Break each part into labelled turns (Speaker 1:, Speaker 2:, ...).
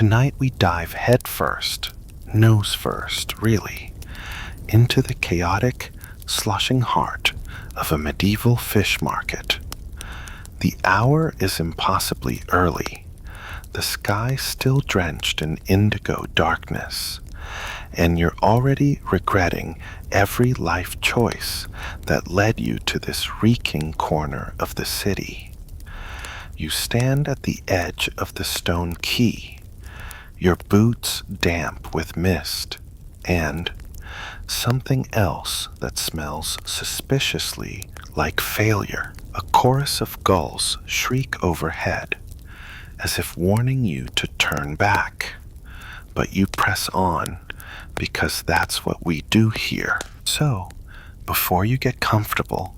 Speaker 1: Tonight we dive head first, nose first, really, into the chaotic, slushing heart of a medieval fish market. The hour is impossibly early, the sky still drenched in indigo darkness, and you're already regretting every life choice that led you to this reeking corner of the city. You stand at the edge of the stone quay, your boots damp with mist, and something else that smells suspiciously like failure. A chorus of gulls shriek overhead, as if warning you to turn back. But you press on, because that's what we do here. So, before you get comfortable,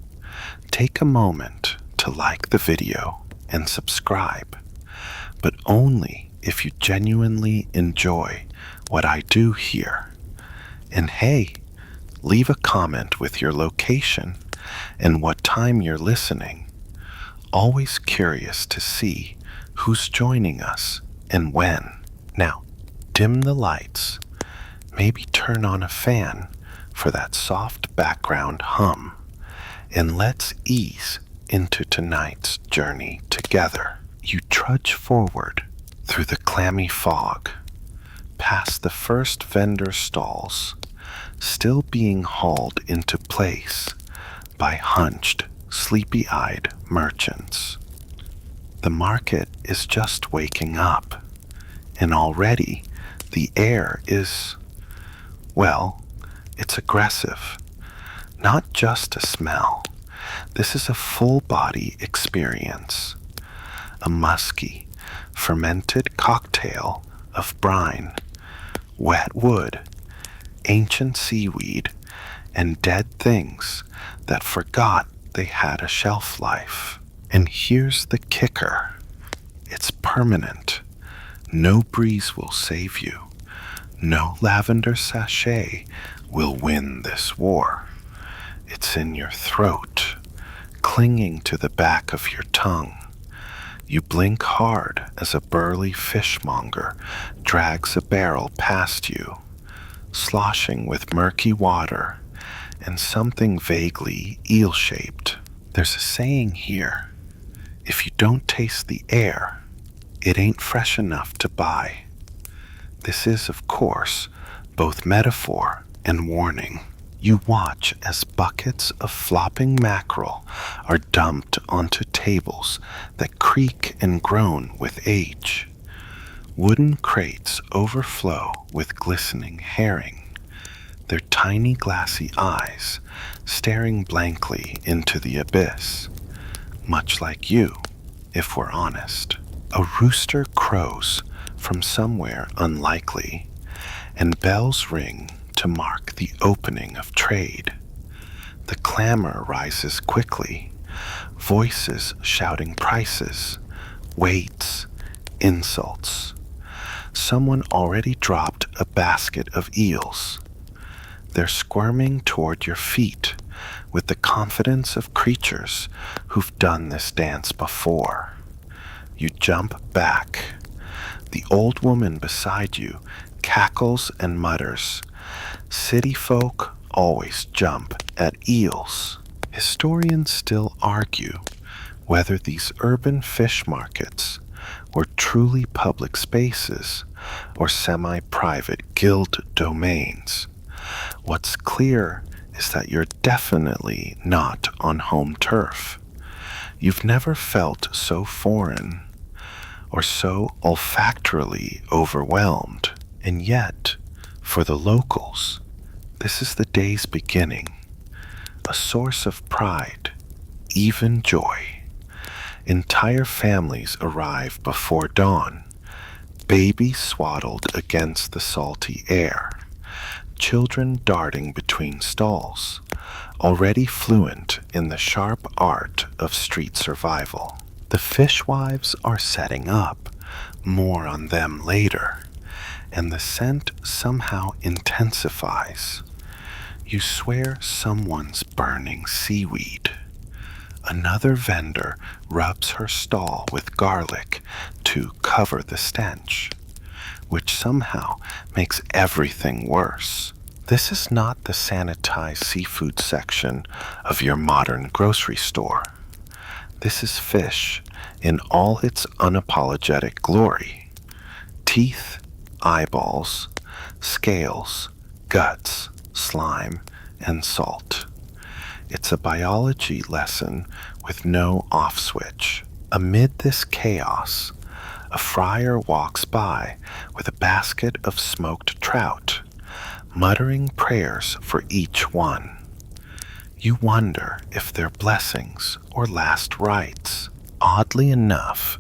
Speaker 1: take a moment to like the video and subscribe, but only if you genuinely enjoy what I do here. And hey, leave a comment with your location and what time you're listening. Always curious to see who's joining us and when. Now, dim the lights, maybe turn on a fan for that soft background hum, and let's ease into tonight's journey together. You trudge forward through the clammy fog, past the first vendor stalls, still being hauled into place by hunched, sleepy-eyed merchants. The market is just waking up, and already the air is, well, it's aggressive. Not just a smell. This is a full-body experience. A musky, fermented cocktail of brine, wet wood, ancient seaweed, and dead things that forgot they had a shelf life. And here's the kicker. It's permanent. No breeze will save you. No lavender sachet will win this war. It's in your throat, clinging to the back of your tongue. You blink hard as a burly fishmonger drags a barrel past you, sloshing with murky water and something vaguely eel-shaped. There's a saying here, if you don't taste the air, it ain't fresh enough to buy. This is, of course, both metaphor and warning. You watch as buckets of flopping mackerel are dumped onto tables that creak and groan with age. Wooden crates overflow with glistening herring, their tiny glassy eyes staring blankly into the abyss, much like you, if we're honest. A rooster crows from somewhere unlikely, and bells ring to mark the opening of trade. The clamor rises quickly, voices shouting prices, weights, insults. Someone already dropped a basket of eels. They're squirming toward your feet with the confidence of creatures who've done this dance before. You jump back. The old woman beside you cackles and mutters. City folk always jump at eels. Historians still argue whether these urban fish markets were truly public spaces or semi-private guild domains. What's clear is that you're definitely not on home turf. You've never felt so foreign or so olfactorily overwhelmed. And yet, for the locals, this is the day's beginning, a source of pride, even joy. Entire families arrive before dawn, babies swaddled against the salty air, children darting between stalls, already fluent in the sharp art of street survival. The fishwives are setting up, more on them later, and the scent somehow intensifies. You swear someone's burning seaweed. Another vendor rubs her stall with garlic to cover the stench. which somehow makes everything worse. This is not the sanitized seafood section of your modern grocery store. This is fish in all its unapologetic glory. Teeth, eyeballs, scales, guts, slime, and salt. It's a biology lesson with no off switch. Amid this chaos, a friar walks by with a basket of smoked trout, muttering prayers for each one. You wonder if they're blessings or last rites. Oddly enough,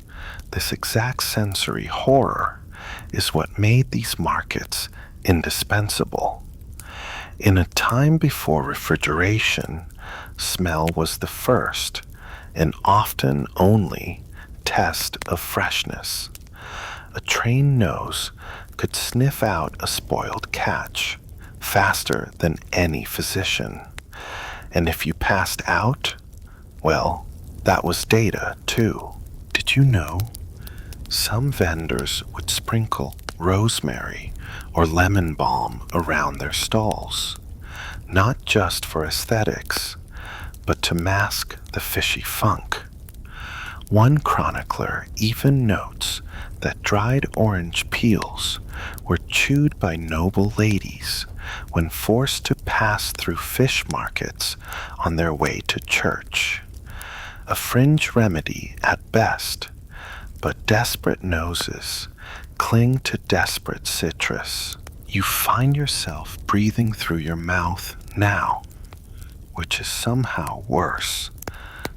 Speaker 1: this exact sensory horror is what made these markets indispensable. In a time before refrigeration, smell was the first, and often only, test of freshness. A trained nose could sniff out a spoiled catch faster than any physician. And if you passed out, well, that was data too. Did you know? Some vendors would sprinkle rosemary or lemon balm around their stalls, not just for aesthetics, but to mask the fishy funk. One chronicler even notes that dried orange peels were chewed by noble ladies when forced to pass through fish markets on their way to church. A fringe remedy at best, but desperate noses cling to desperate citrus. You find yourself breathing through your mouth now, which is somehow worse.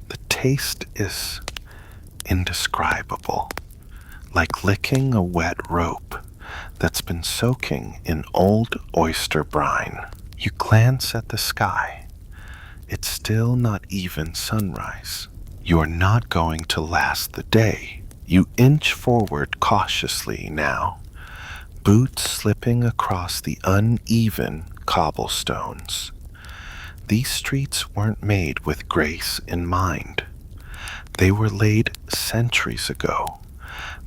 Speaker 1: The taste is indescribable, like licking a wet rope that's been soaking in old oyster brine. You glance at the sky. It's still not even sunrise. You're not going to last the day. You inch forward cautiously now, boots slipping across the uneven cobblestones. These streets weren't made with grace in mind. They were laid centuries ago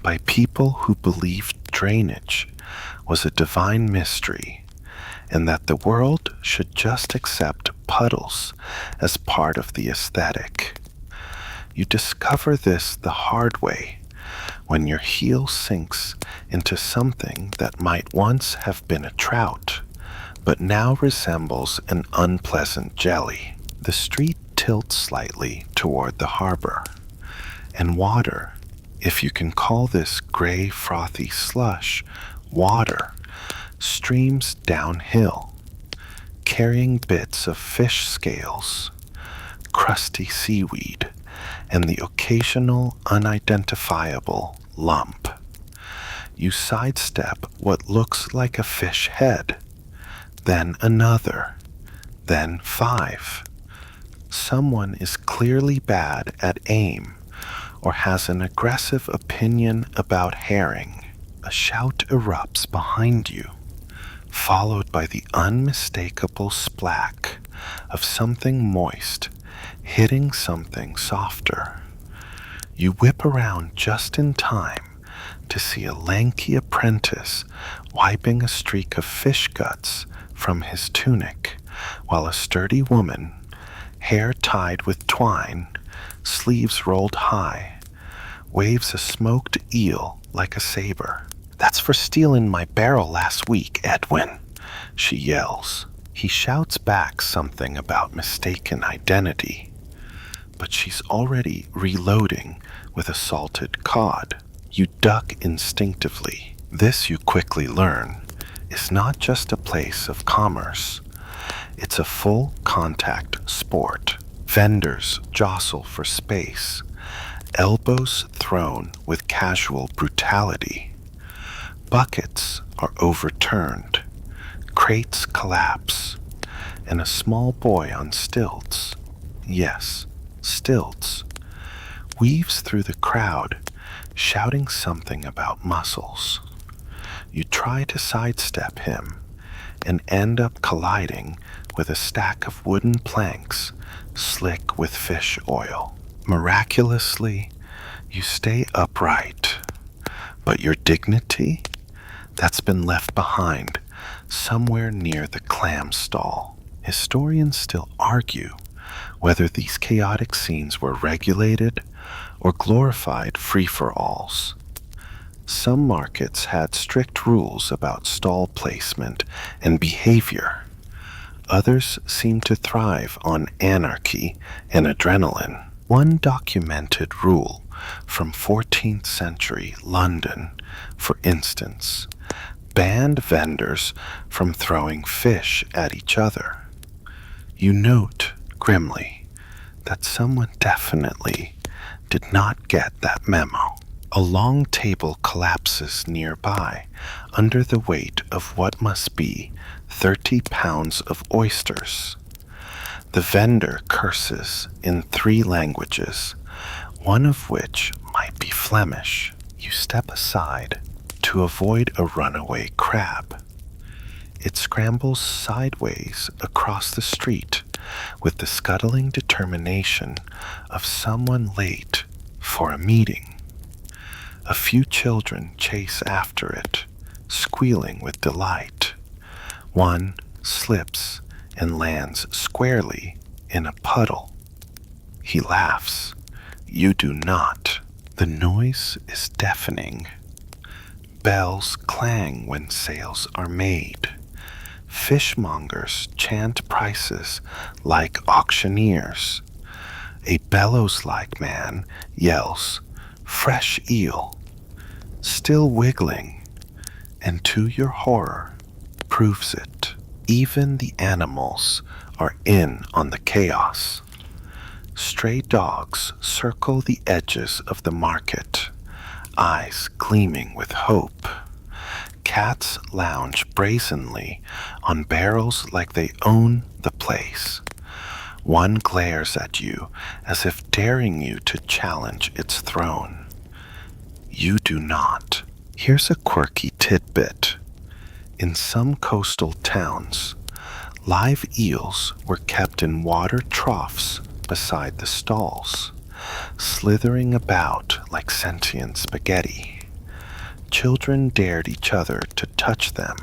Speaker 1: by people who believed drainage was a divine mystery and that the world should just accept puddles as part of the aesthetic. You discover this the hard way when your heel sinks into something that might once have been a trout, but now resembles an unpleasant jelly. The street tilts slightly toward the harbor, and water, if you can call this gray frothy slush water, streams downhill, carrying bits of fish scales, crusty seaweed, and the occasional unidentifiable lump. You sidestep what looks like a fish head, then another, then 5. Someone is clearly bad at aim or has an aggressive opinion about herring. A shout erupts behind you, followed by the unmistakable splack of something moist hitting something softer. You whip around just in time to see a lanky apprentice wiping a streak of fish guts from his tunic, while a sturdy woman, hair tied with twine, sleeves rolled high, waves a smoked eel like a saber. "That's for stealing my barrel last week, Edwin," she yells. He shouts back something about mistaken identity, but she's already reloading with a salted cod. You duck instinctively. This, you quickly learn, is not just a place of commerce. It's a full contact sport. Vendors jostle for space, elbows thrown with casual brutality. Buckets are overturned, crates collapse, and a small boy on stilts, yes, stilts, weaves through the crowd, shouting something about mussels. You try to sidestep him and end up colliding with a stack of wooden planks slick with fish oil. Miraculously, you stay upright, but your dignity, that's been left behind somewhere near the clam stall. Historians still argue whether these chaotic scenes were regulated or glorified free-for-alls. Some markets had strict rules about stall placement and behavior. Others seemed to thrive on anarchy and adrenaline. One documented rule from 14th century London, for instance, banned vendors from throwing fish at each other. You note grimly that someone definitely did not get that memo. A long table collapses nearby under the weight of what must be 30 pounds of oysters. The vendor curses in 3 languages, one of which might be Flemish. You step aside to avoid a runaway crab. It scrambles sideways across the street with the scuttling determination of someone late for a meeting. A few children chase after it, squealing with delight. One slips and lands squarely in a puddle. He laughs. You do not. The noise is deafening. Bells clang when sales are made. Fishmongers chant prices like auctioneers. A bellows-like man yells, "Fresh eel," still wiggling, and to your horror, proves it. Even the animals are in on the chaos. Stray dogs circle the edges of the market, eyes gleaming with hope. Cats lounge brazenly on barrels like they own the place. One glares at you as if daring you to challenge its throne. You do not. Here's a quirky tidbit. In some coastal towns, live eels were kept in water troughs beside the stalls, slithering about like sentient spaghetti. Children dared each other to touch them.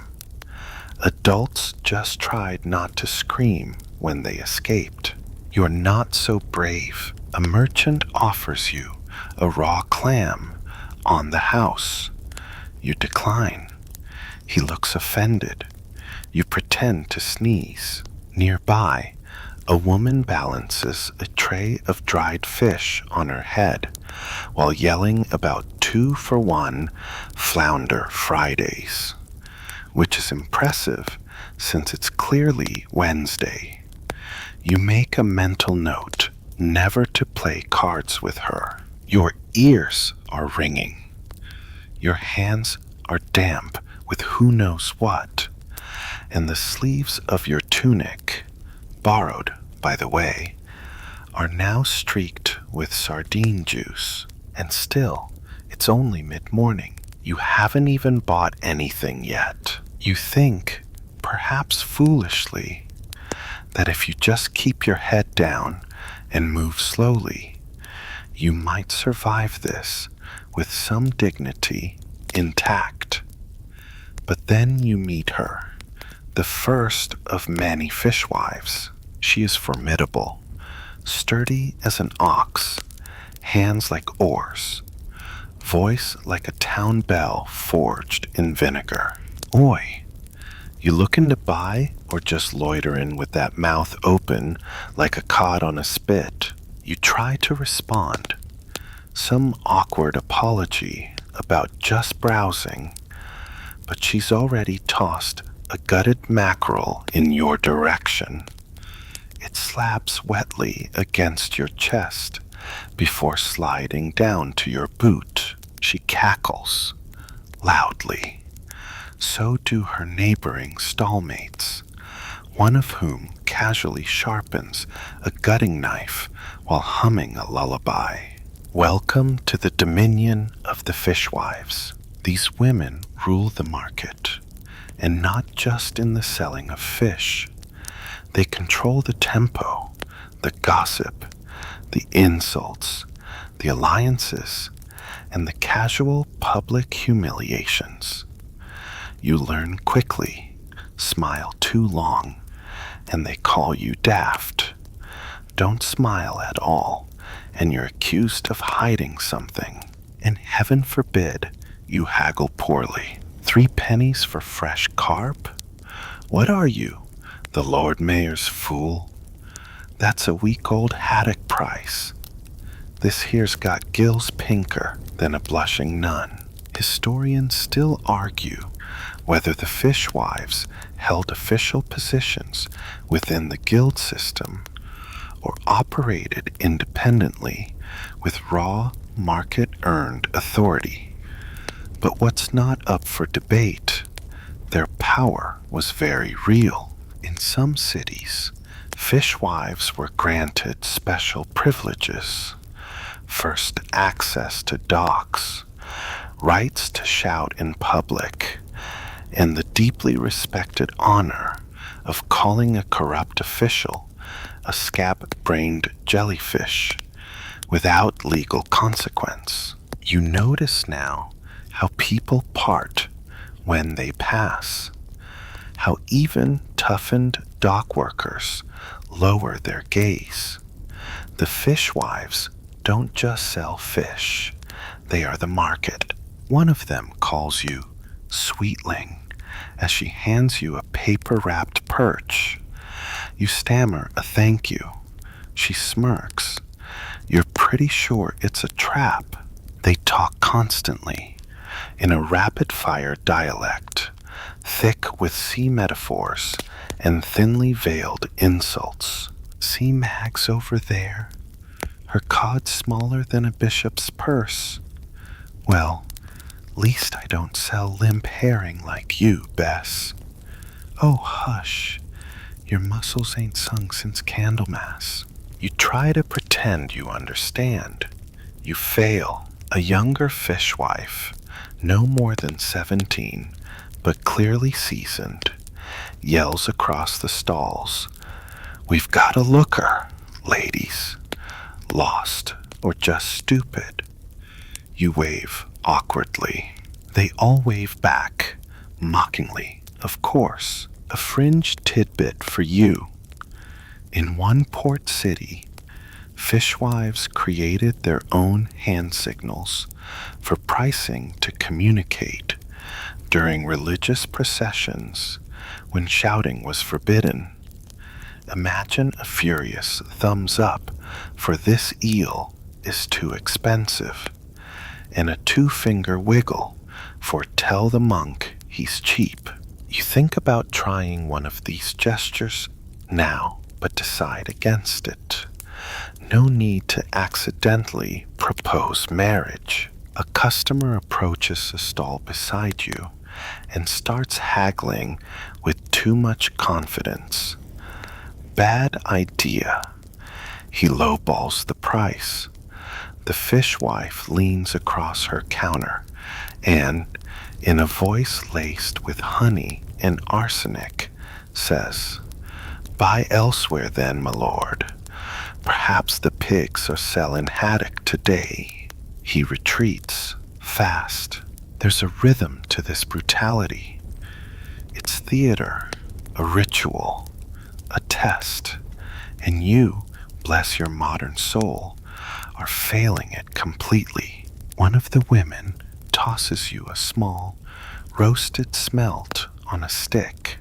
Speaker 1: Adults just tried not to scream when they escaped. You're not so brave. A merchant offers you a raw clam on the house. You decline. He looks offended. You pretend to sneeze. Nearby, a woman balances a tray of dried fish on her head while yelling about 2-for-1 Flounder Fridays, which is impressive since it's clearly Wednesday. You make a mental note never to play cards with her. Your ears are ringing. Your hands are damp with who knows what, and the sleeves of your tunic, borrowed, by the way, are now streaked with sardine juice. And still, it's only mid-morning. You haven't even bought anything yet. You think, perhaps foolishly, that if you just keep your head down and move slowly, you might survive this with some dignity intact. But then you meet her, the first of many fishwives. She is formidable, sturdy as an ox, hands like oars, voice like a town bell forged in vinegar. Oi, you looking to buy or just loitering with that mouth open like a cod on a spit? You try to respond, some awkward apology about just browsing, but she's already tossed a gutted mackerel in your direction. It slaps wetly against your chest before sliding down to your boot. She cackles loudly. So do her neighboring stallmates, one of whom casually sharpens a gutting knife while humming a lullaby. Welcome to the dominion of the fishwives. These women rule the market, and not just in the selling of fish. They control the tempo, the gossip, the insults, the alliances, and the casual public humiliations. You learn quickly, smile too long, and they call you daft. Don't smile at all, and you're accused of hiding something. And heaven forbid you haggle poorly. 3 pennies for fresh carp? What are you, the Lord Mayor's fool? That's a week-old haddock price. This here's got gills pinker than a blushing nun. Historians still argue whether the fishwives held official positions within the guild system or operated independently with raw market-earned authority. But what's not up for debate, their power was very real. In some cities, fishwives were granted special privileges: first access to docks, rights to shout in public, and the deeply respected honor of calling a corrupt official a scab-brained jellyfish without legal consequence. You notice now how people part when they pass, how even toughened dock workers lower their gaze. The fishwives don't just sell fish, they are the market. One of them calls you sweetling as she hands you a paper-wrapped perch. You stammer a thank you. She smirks. You're pretty sure it's a trap. They talk constantly, in a rapid-fire dialect, thick with sea metaphors and thinly veiled insults. See Mags over there? Her cod's smaller than a bishop's purse. Well, least I don't sell limp herring like you, Bess. Oh, hush. Your muscles ain't sung since Candlemas. You try to pretend you understand. You fail. A younger fishwife, no more than 17, but clearly seasoned, yells across the stalls, "We've got a looker, ladies. Lost or just stupid." You wave awkwardly. They all wave back, mockingly, of course. A fringe tidbit for you. In one port city, fishwives created their own hand signals for pricing to communicate during religious processions when shouting was forbidden. Imagine a furious thumbs up for "this eel is too expensive," and a 2-finger wiggle for "tell the monk he's cheap." You think about trying one of these gestures now, but decide against it. No need to accidentally propose marriage. A customer approaches a stall beside you and starts haggling with too much confidence. Bad idea. He lowballs the price. The fishwife leans across her counter and, in a voice laced with honey and arsenic, says, "Buy elsewhere then, my lord. Perhaps the pigs are selling haddock today." He retreats, fast. There's a rhythm to this brutality. It's theater, a ritual, a test, and you, bless your modern soul, are failing it completely. One of the women tosses you a small, roasted smelt on a stick.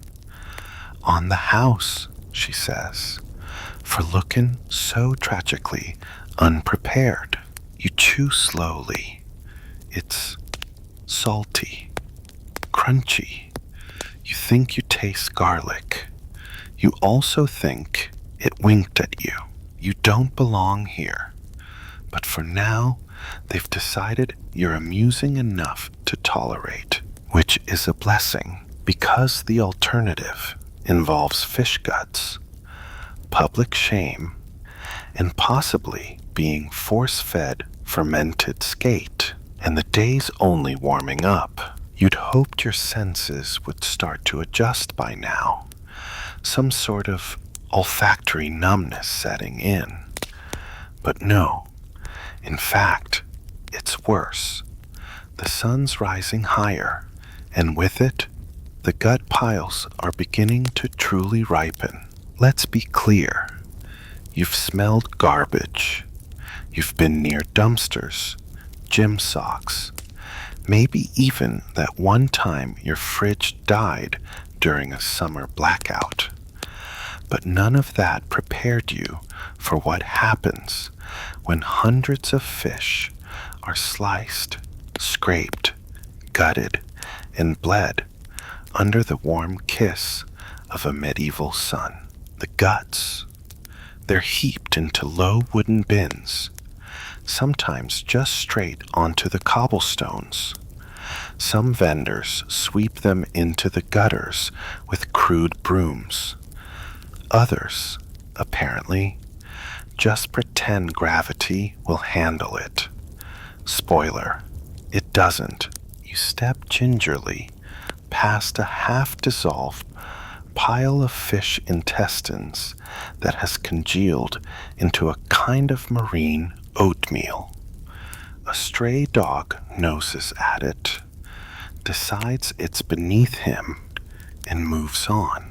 Speaker 1: "On the house," she says, "for looking so tragically unprepared." You chew slowly. It's salty, crunchy. You think you taste garlic. You also think it winked at you. You don't belong here. But for now, they've decided you're amusing enough to tolerate, which is a blessing, because the alternative involves fish guts, public shame, and possibly being force-fed fermented skate. And the day's only warming up. You'd hoped your senses would start to adjust by now, some sort of olfactory numbness setting in. But no, in fact, it's worse. The sun's rising higher, and with it, The gut piles are beginning to truly ripen. Let's be clear. You've smelled garbage. You've been near dumpsters, gym socks, maybe even that one time your fridge died during a summer blackout. But none of that prepared you for what happens when hundreds of fish are sliced, scraped, gutted, and bled under the warm kiss of a medieval sun. The guts, they're heaped into low wooden bins, sometimes just straight onto the cobblestones. Some vendors sweep them into the gutters with crude brooms. Others, apparently, just pretend gravity will handle it. Spoiler, it doesn't. You step gingerly past a half-dissolved pile of fish intestines that has congealed into a kind of marine oatmeal. A stray dog noses at it, decides it's beneath him, and moves on.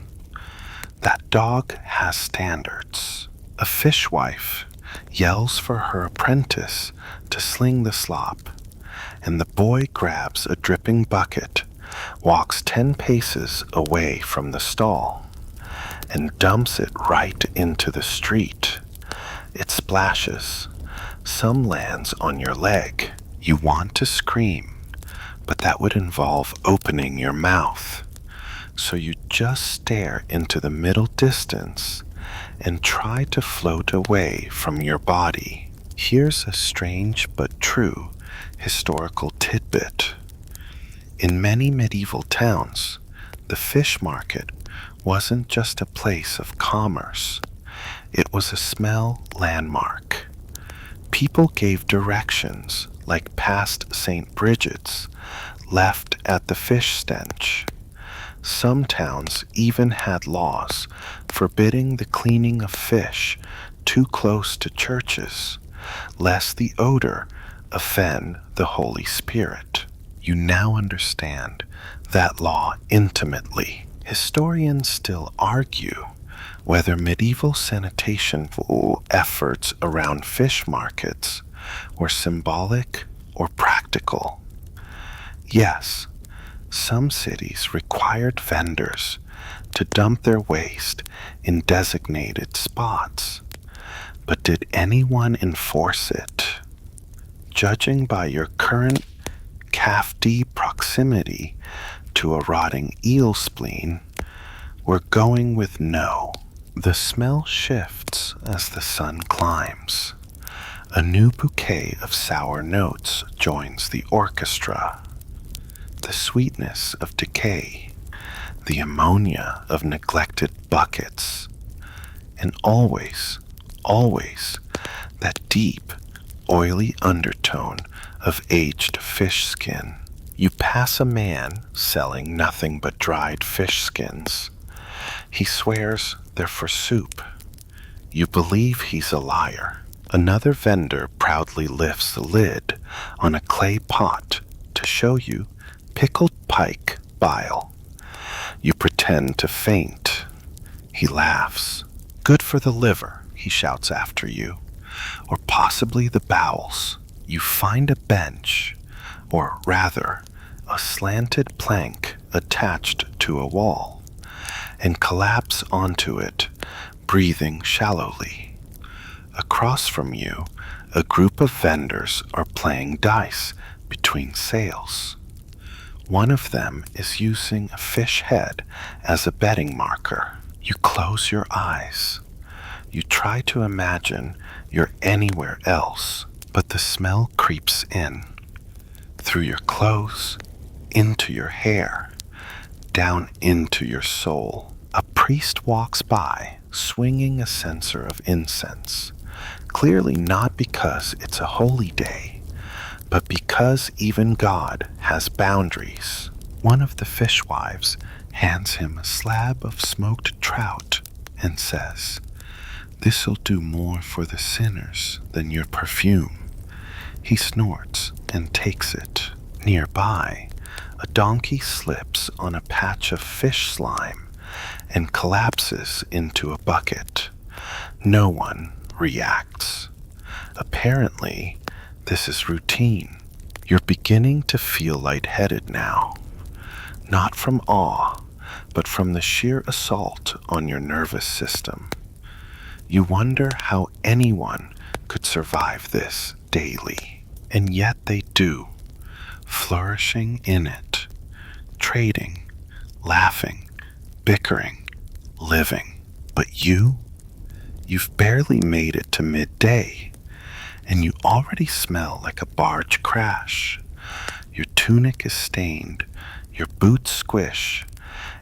Speaker 1: That dog has standards. A fishwife yells for her apprentice to sling the slop, and the boy grabs a dripping bucket, walks 10 paces away from the stall, and dumps it right into the street. It splashes. Some lands on your leg. You want to scream, but that would involve opening your mouth. So you just stare into the middle distance and try to float away from your body. Here's a strange but true historical tidbit. In many medieval towns, the fish market wasn't just a place of commerce. It was a smell landmark. People gave directions like past St. Bridget's, left at the fish stench. Some towns even had laws forbidding the cleaning of fish too close to churches, lest the odor offend the Holy Spirit. You now understand that law intimately. Historians still argue whether medieval sanitation efforts around fish markets were symbolic or practical. Yes, some cities required vendors to dump their waste in designated spots, but did anyone enforce it? Judging by your current calf-deep proximity to a rotting eel spleen, we're going with no. The smell shifts as the sun climbs. A new bouquet of sour notes joins the orchestra. The sweetness of decay, the ammonia of neglected buckets, and always, always, that deep, oily undertone of aged fish skin. You pass a man selling nothing but dried fish skins. He swears they're for soup. You believe he's a liar. Another vendor proudly lifts the lid on a clay pot to show you pickled pike bile. You pretend to faint. He laughs. Good for the liver, he shouts after you. Or possibly the bowels. You find a bench, or rather, a slanted plank attached to a wall, and collapse onto it, breathing shallowly. Across from you, a group of vendors are playing dice between sales. One of them is using a fish head as a betting marker. You close your eyes. You try to imagine you're anywhere else, but the smell creeps in, through your clothes, into your hair, down into your soul. A priest walks by, swinging a censer of incense, clearly not because it's a holy day, but because even God has boundaries. One of the fishwives hands him a slab of smoked trout and says, "This'll do more for the sinners than your perfume." He snorts and takes it. Nearby, A donkey slips on a patch of fish slime and collapses into a bucket. No one reacts. Apparently, this is routine. You're beginning to feel lightheaded now, not from awe, but from the sheer assault on your nervous system. You wonder how anyone could survive this daily, and yet they do, flourishing in it, trading, laughing, bickering, living. But you've barely made it to midday, and you already smell like a barge crash. Your tunic is stained, your boots squish,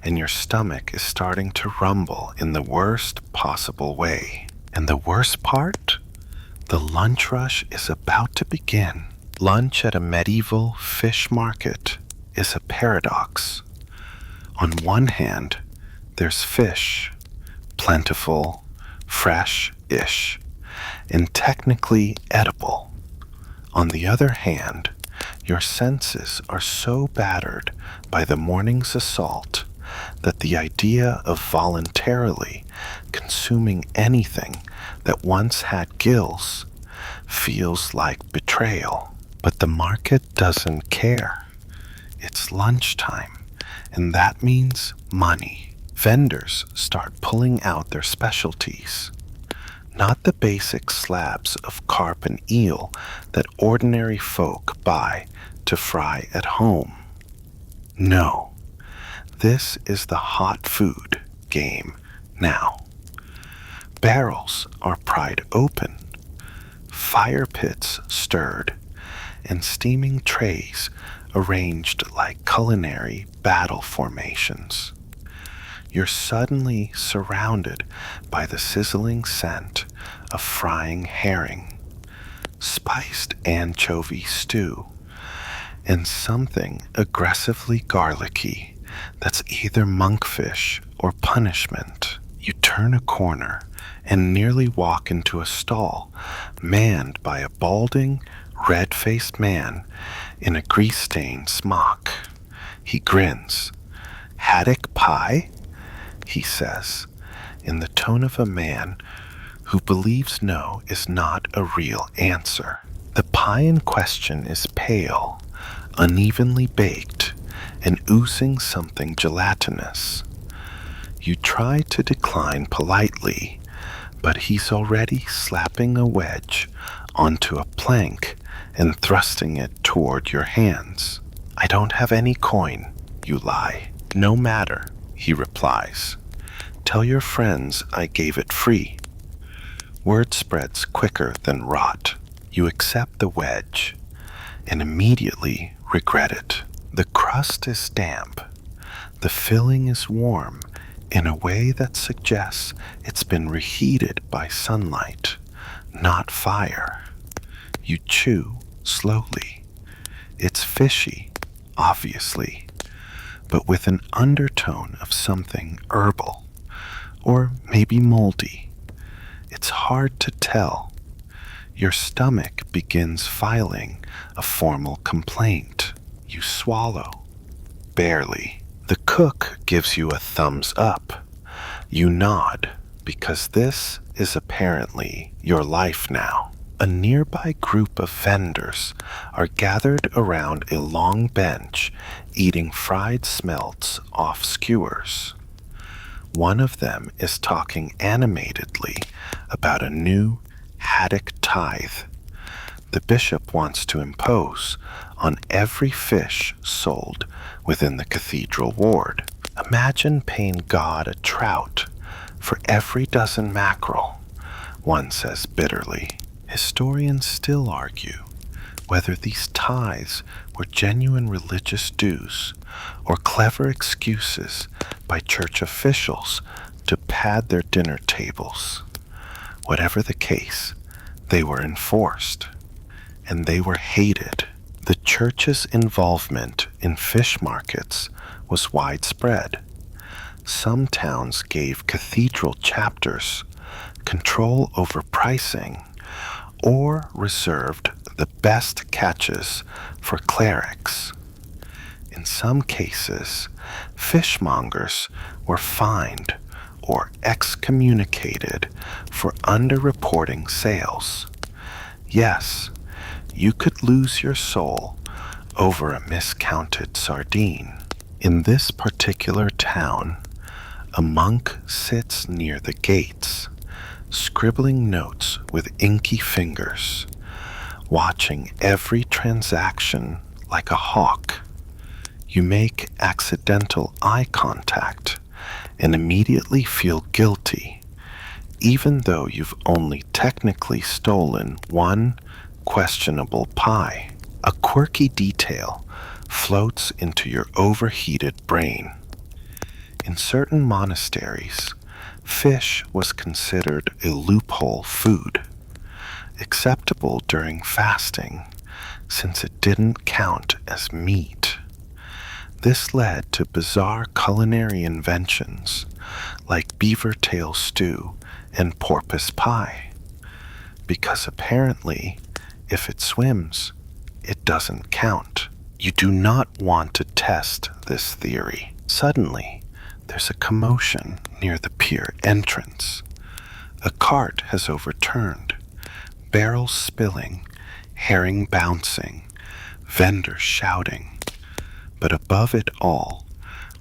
Speaker 1: and your stomach is starting to rumble in the worst possible way. And the worst part? The lunch rush is about to begin. Lunch at a medieval fish market is a paradox. On one hand, there's fish, plentiful, fresh-ish, and technically edible. On the other hand, your senses are so battered by the morning's assault that the idea of voluntarily consuming anything that once had gills feels like betrayal. But the market doesn't care. It's lunchtime, and that means money. Vendors start pulling out their specialties. Not the basic slabs of carp and eel that ordinary folk buy to fry at home. No, this is the hot food game now. Barrels are pried open, fire pits stirred, and steaming trays arranged like culinary battle formations. You're suddenly surrounded by the sizzling scent of frying herring, spiced anchovy stew, and something aggressively garlicky that's either monkfish or punishment. You turn a corner and nearly walk into a stall manned by a balding, red-faced man in a grease-stained smock. He grins. "Haddock pie?" he says, in the tone of a man who believes no is not a real answer. The pie in question is pale, unevenly baked, and oozing something gelatinous. You try to decline politely, but he's already slapping a wedge onto a plank and thrusting it toward your hands. "I don't have any coin," you lie. "No matter," he replies. "Tell your friends I gave it free." Word spreads quicker than rot. You accept the wedge and immediately regret it. The crust is damp. The filling is warm in a way that suggests it's been reheated by sunlight, not fire. You chew slowly. It's fishy, obviously, but with an undertone of something herbal, or maybe moldy. It's hard to tell. Your stomach begins filing a formal complaint. You swallow, barely. The cook gives you a thumbs up. You nod, because this is apparently your life now. A nearby group of vendors are gathered around a long bench eating fried smelts off skewers. One of them is talking animatedly about a new haddock tithe the bishop wants to impose on every fish sold within the cathedral ward. Imagine paying God a trout for every dozen mackerel, one says bitterly. Historians still argue whether these tithes were genuine religious dues or clever excuses by church officials to pad their dinner tables. Whatever the case, they were enforced, and they were hated. The church's involvement in fish markets was widespread. Some towns gave cathedral chapters control over pricing or reserved the best catches for clerics. In some cases, fishmongers were fined or excommunicated for underreporting sales. Yes, you could lose your soul over a miscounted sardine. In this particular town, a monk sits near the gates, scribbling notes with inky fingers, watching every transaction like a hawk. You make accidental eye contact and immediately feel guilty, even though you've only technically stolen one questionable pie. A quirky detail floats into your overheated brain. In certain monasteries, fish was considered a loophole food, acceptable during fasting since it didn't count as meat. This led to bizarre culinary inventions like beaver tail stew and porpoise pie, because apparently, if it swims, it doesn't count. You do not want to test this theory. Suddenly, there's a commotion near the pier entrance. A cart has overturned, barrels spilling, herring bouncing, vendors shouting. But above it all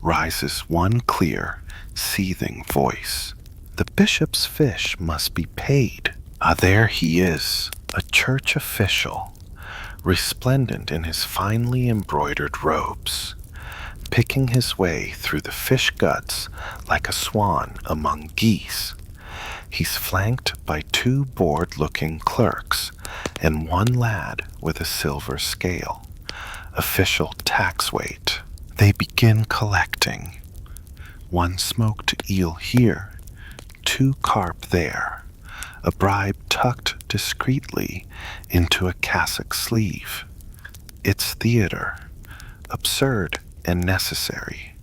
Speaker 1: rises one clear, seething voice. The bishop's fish must be paid. Ah, there he is, a church official, resplendent in his finely embroidered robes, picking his way through the fish guts like a swan among geese. He's flanked by two bored-looking clerks and one lad with a silver scale, official tax weight. They begin collecting. One smoked eel here, two carp there, a bribe tucked discreetly into a cassock sleeve. It's theater, absurd and necessary.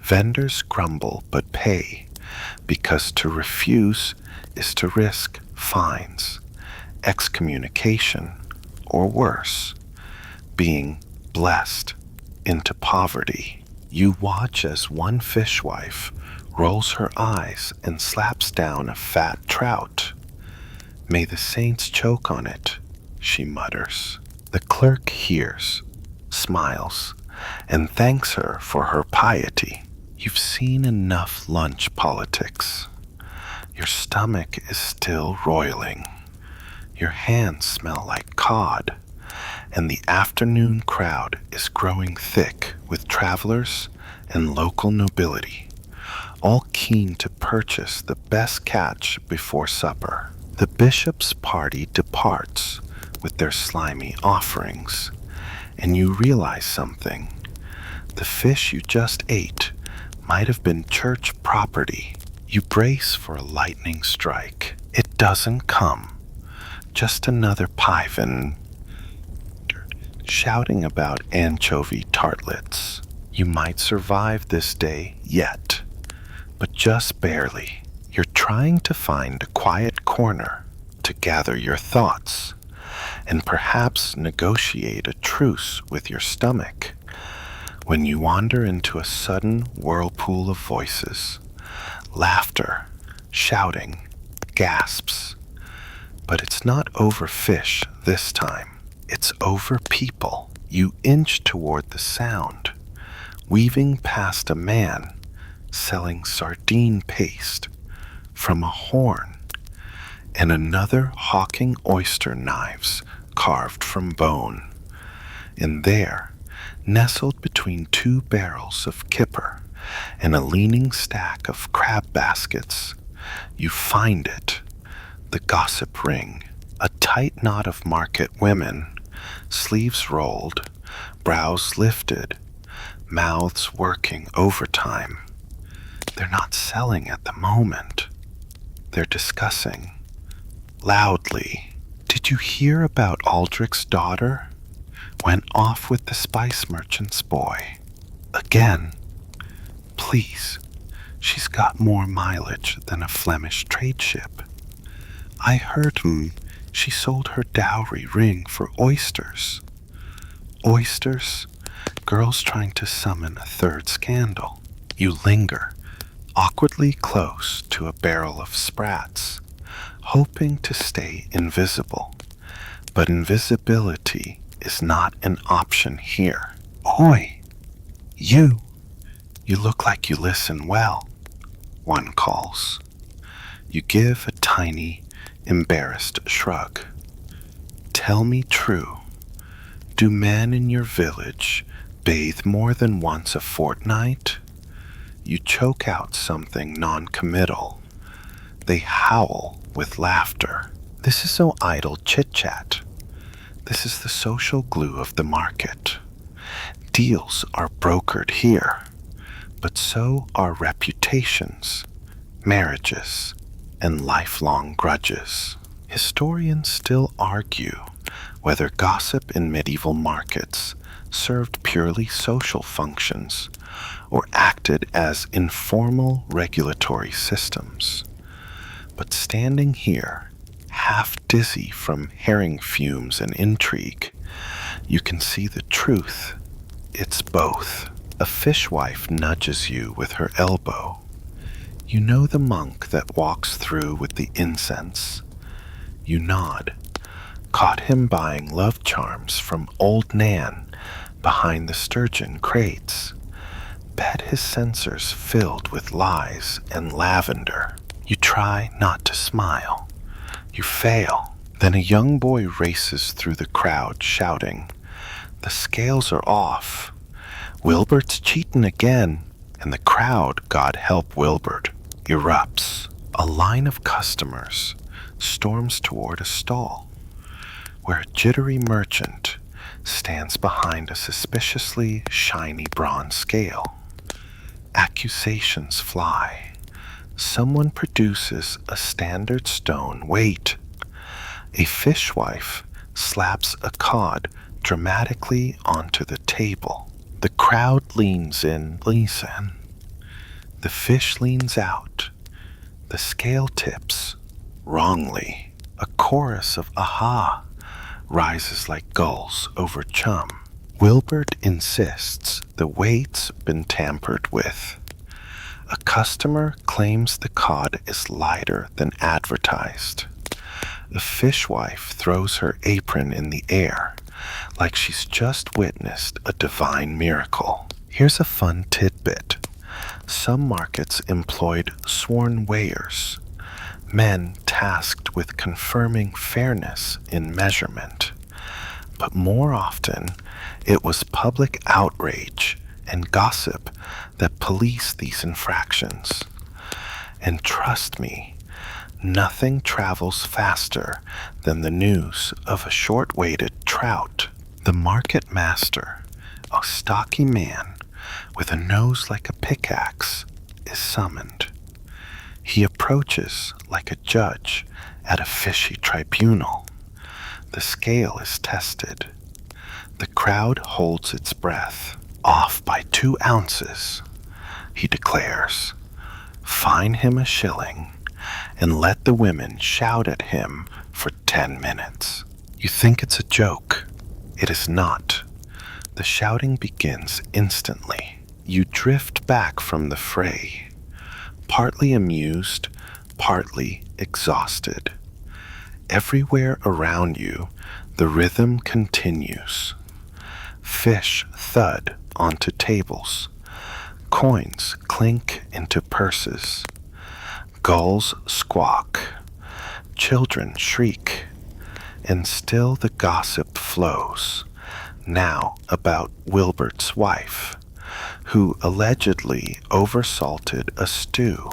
Speaker 1: Vendors grumble but pay, because to refuse is to risk fines, excommunication, or worse, being blessed into poverty. You watch as one fishwife rolls her eyes and slaps down a fat trout. "May the saints choke on it," she mutters. The clerk hears, smiles, and thanks her for her piety. You've seen enough lunch politics. Your stomach is still roiling. Your hands smell like cod, and the afternoon crowd is growing thick with travelers and local nobility, all keen to purchase the best catch before supper. The bishop's party departs with their slimy offerings, and you realize something. The fish you just ate might have been church property. You brace for a lightning strike. It doesn't come. Just another piven shouting about anchovy tartlets. You might survive this day yet, but just barely. You're trying to find a quiet corner to gather your thoughts and perhaps negotiate a truce with your stomach when you wander into a sudden whirlpool of voices, laughter, shouting, gasps. But it's not over fish this time. It's over people. You inch toward the sound, weaving past a man selling sardine paste from a horn and another hawking oyster knives carved from bone. And there, nestled between two barrels of kipper and a leaning stack of crab baskets, you find it, the gossip ring, a tight knot of market women, sleeves rolled, brows lifted, mouths working overtime. They're not selling at the moment. They're discussing, loudly. "Did you hear about Aldrich's daughter? Went off with the spice merchant's boy. Again. Please, she's got more mileage than a Flemish trade ship. I heard she sold her dowry ring for oysters. Oysters? girl's trying to summon a third scandal. You linger, awkwardly close to a barrel of sprats, hoping to stay invisible. But invisibility is not an option here. Oi! You! You look like you listen well, one calls. You give a tiny, embarrassed shrug. Tell me true. Do men in your village bathe more than once a fortnight? You choke out something non-committal. They howl with laughter. This is no idle chit-chat. This is the social glue of the market. Deals are brokered here, but so are reputations, marriages, and lifelong grudges. Historians still argue whether gossip in medieval markets served purely social functions or acted as informal regulatory systems. But standing here, half dizzy from herring fumes and intrigue, you can see the truth. It's both. A fishwife nudges you with her elbow. You know the monk that walks through with the incense. You nod. Caught him buying love charms from old Nan behind the sturgeon crates. Bet his sensors filled with lies and lavender. You try not to smile. You fail. Then a young boy races through the crowd shouting, "The scales are off. Wilbert's cheatin' again." And the crowd, God help Wilbert, erupts. A line of customers storms toward a stall where a jittery merchant stands behind a suspiciously shiny bronze scale. Accusations fly. Someone produces a standard stone weight. A fishwife slaps a cod dramatically onto the table. The crowd leans in. The fish leans out. The scale tips. Wrongly. A chorus of aha rises like gulls over chum. Wilbert insists the weight's been tampered with. A customer claims the cod is lighter than advertised. The fishwife throws her apron in the air like she's just witnessed a divine miracle. Here's a fun tidbit. Some markets employed sworn weighers, men tasked with confirming fairness in measurement. But more often, it was public outrage and gossip that policed these infractions. And trust me, nothing travels faster than the news of a short-weighted trout. The market master, a stocky man with a nose like a pickaxe, is summoned. He approaches like a judge at a fishy tribunal. The scale is tested. The crowd holds its breath. Off by 2 ounces, he declares. Fine him a shilling and let the women shout at him for 10 minutes. You think it's a joke. It is not. The shouting begins instantly. You drift back from the fray, partly amused, partly exhausted. Everywhere around you, the rhythm continues. Fish thud onto tables. Coins clink into purses. Gulls squawk. Children shriek. And still the gossip flows, now about Wilbert's wife, who allegedly oversalted a stew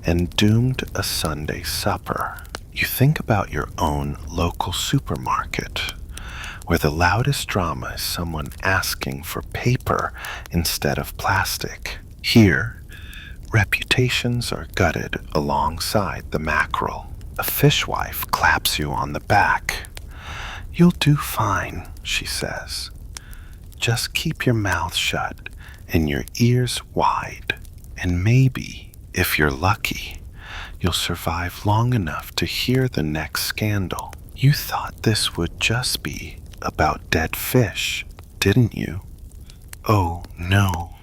Speaker 1: and doomed a Sunday supper. You think about your own local supermarket, where the loudest drama is someone asking for paper instead of plastic. Here, reputations are gutted alongside the mackerel. A fishwife claps you on the back. "You'll do fine," she says. "Just keep your mouth shut and your ears wide, and maybe, if you're lucky, you'll survive long enough to hear the next scandal. You thought this would just be about dead fish, didn't you? Oh no.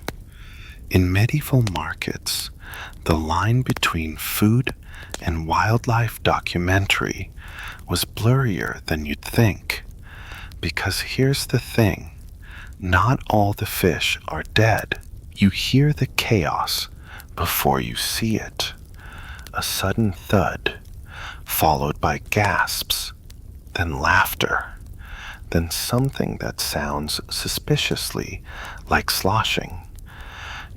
Speaker 1: In medieval markets, the line between food and wildlife documentary was blurrier than you'd think. Because here's the thing, not all the fish are dead. You hear the chaos before you see it. A sudden thud, followed by gasps, then laughter, then something that sounds suspiciously like sloshing.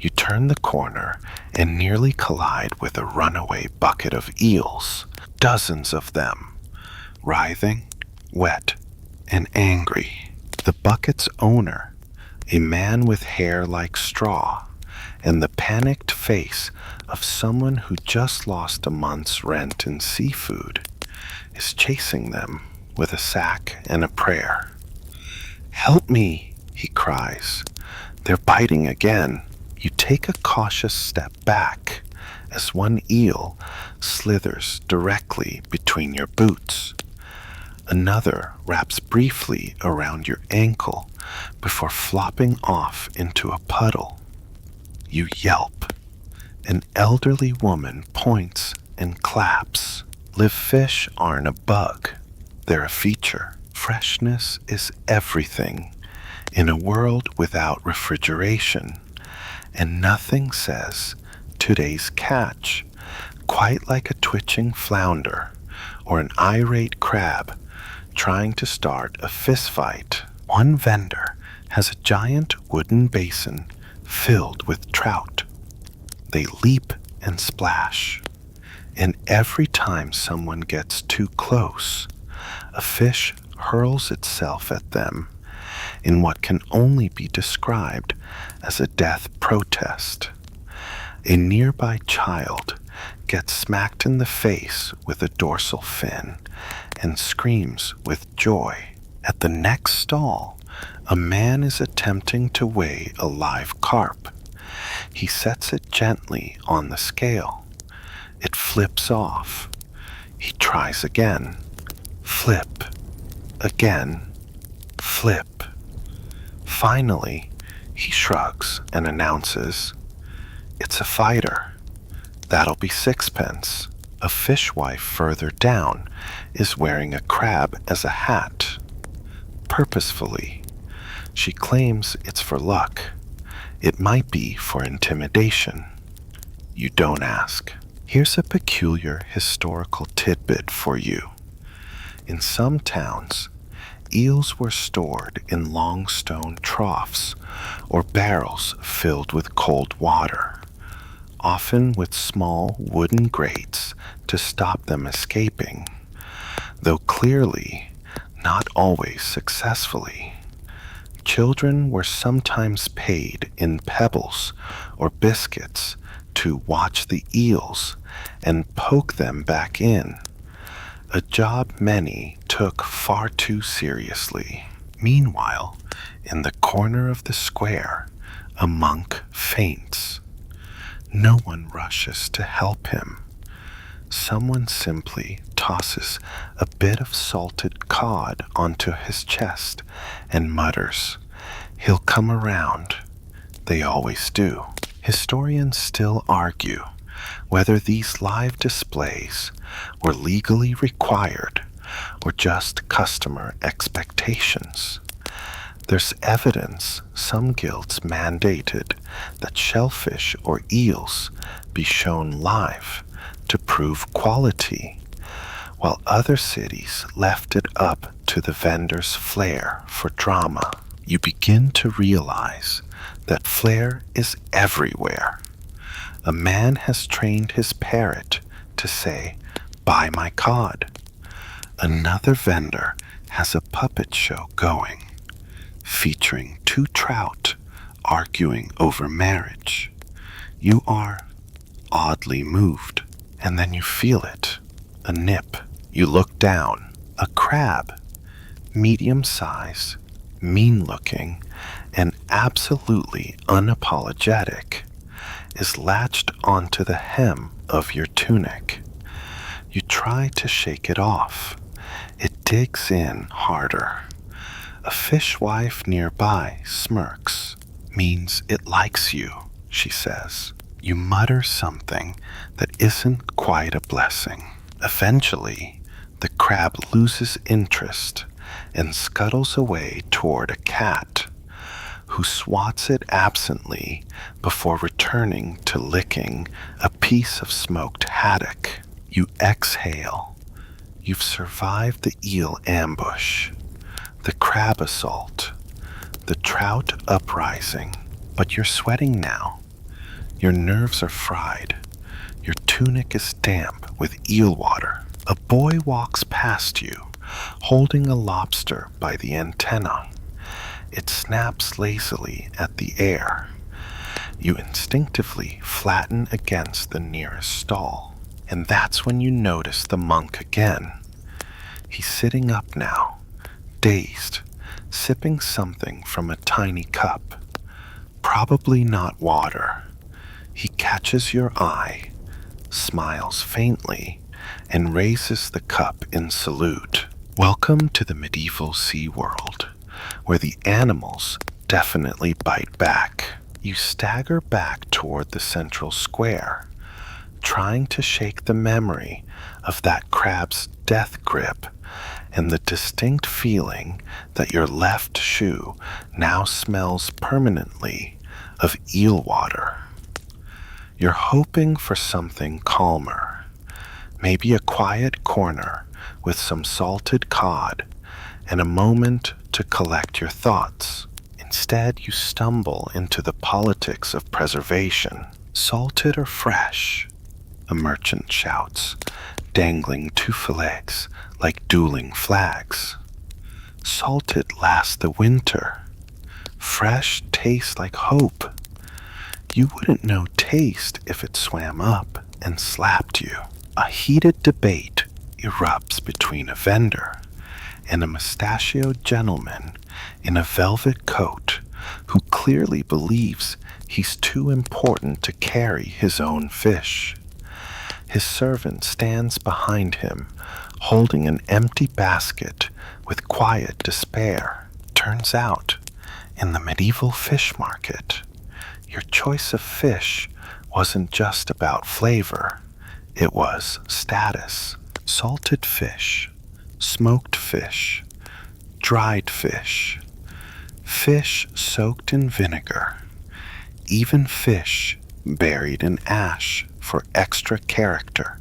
Speaker 1: You turn the corner and nearly collide with a runaway bucket of eels, dozens of them, writhing, wet, and angry. The bucket's owner, a man with hair like straw, and the panicked face of someone who just lost a month's rent in seafood, is chasing them with a sack and a prayer. "Help me," he cries. "They're biting again." You take a cautious step back as one eel slithers directly between your boots. Another wraps briefly around your ankle before flopping off into a puddle. You yelp. An elderly woman points and claps. Live fish aren't a bug, they're a feature. Freshness is everything in a world without refrigeration, and nothing says today's catch quite like a twitching flounder or an irate crab trying to start a fistfight. One vendor has a giant wooden basin filled with trout. They leap and splash, and every time someone gets too close, a fish hurls itself at them in what can only be described as a death protest. A nearby child gets smacked in the face with a dorsal fin and screams with joy. At the next stall, a man is attempting to weigh a live carp. He sets it gently on the scale. It flips off. He tries again. Flip. Again. Flip. Finally, he shrugs and announces, "It's a fighter. That'll be 6 pence." A fishwife further down is wearing a crab as a hat. Purposefully, she claims it's for luck. It might be for intimidation. You don't ask. Here's a peculiar historical tidbit for you. In some towns, eels were stored in long stone troughs or barrels filled with cold water, often with small wooden grates to stop them escaping, though clearly not always successfully. Children were sometimes paid in pebbles or biscuits to watch the eels and poke them back in, a job many took far too seriously. Meanwhile, in the corner of the square, a monk faints. No one rushes to help him. Someone simply tosses a bit of salted cod onto his chest and mutters, "He'll come around." They always do. Historians still argue whether these live displays were legally required or just customer expectations. There's evidence some guilds mandated that shellfish or eels be shown live to prove quality, while other cities left it up to the vendor's flair for drama. You begin to realize that flair is everywhere. A man has trained his parrot to say, "Buy my cod." Another vendor has a puppet show going, featuring two trout arguing over marriage. You are oddly moved, and then you feel it, a nip. You look down, a crab, medium size, mean looking, and absolutely unapologetic, is latched onto the hem of your tunic. You try to shake it off. It digs in harder. A fishwife nearby smirks. means it likes you, she says. You mutter something that isn't quite a blessing. Eventually, the crab loses interest and scuttles away toward a cat, who swats it absently before returning to licking a piece of smoked haddock. You exhale. You've survived the eel ambush, the crab assault, the trout uprising, but you're sweating now. Your nerves are fried. Your tunic is damp with eel water. A boy walks past you, holding a lobster by the antenna. It snaps lazily at the air. You instinctively flatten against the nearest stall, and that's when you notice the monk again. He's sitting up now, dazed, sipping something from a tiny cup. Probably not water. He catches your eye, smiles faintly, and raises the cup in salute. Welcome to the medieval sea world, where the animals definitely bite back. You stagger back toward the central square, trying to shake the memory of that crab's death grip and the distinct feeling that your left shoe now smells permanently of eel water. You're hoping for something calmer, maybe a quiet corner with some salted cod and a moment to collect your thoughts. Instead, you stumble into the politics of preservation. Salted or fresh? A merchant shouts, dangling two fillets like dueling flags. Salted lasts the winter. Fresh tastes like hope. You wouldn't know taste if it swam up and slapped you. A heated debate erupts between a vendor and a mustachioed gentleman in a velvet coat who clearly believes he's too important to carry his own fish. His servant stands behind him, holding an empty basket with quiet despair. Turns out, in the medieval fish market, your choice of fish wasn't just about flavor, it was status. Salted fish, smoked fish, dried fish, fish soaked in vinegar, even fish buried in ash for extra character.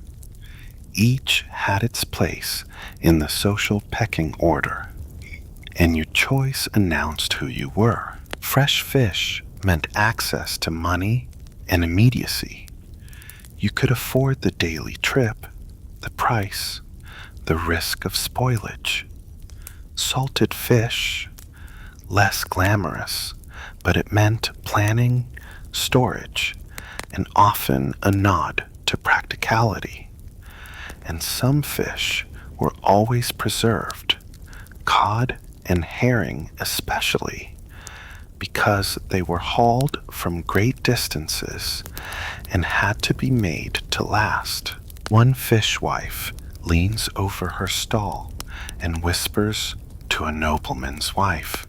Speaker 1: Each had its place in the social pecking order, and your choice announced who you were. Fresh fish meant access to money and immediacy. You could afford the daily trip, the price, the risk of spoilage. Salted fish, less glamorous, but it meant planning, storage, and often a nod to practicality. And some fish were always preserved, cod and herring especially, because they were hauled from great distances and had to be made to last. One fishwife leans over her stall and whispers to a nobleman's wife,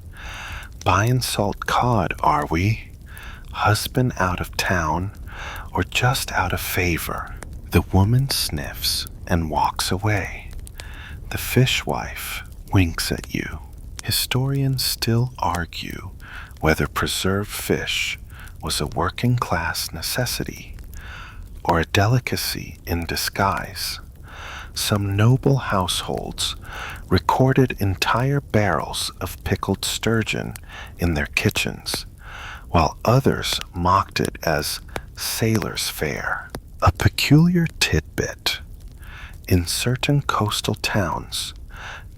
Speaker 1: "Buying salt cod, are we? Husband out of town or just out of favor?" The woman sniffs and walks away. The fishwife winks at you. Historians still argue whether preserved fish was a working-class necessity or a delicacy in disguise. Some noble households recorded entire barrels of pickled sturgeon in their kitchens, while others mocked it as sailor's fare. A peculiar tidbit: in certain coastal towns,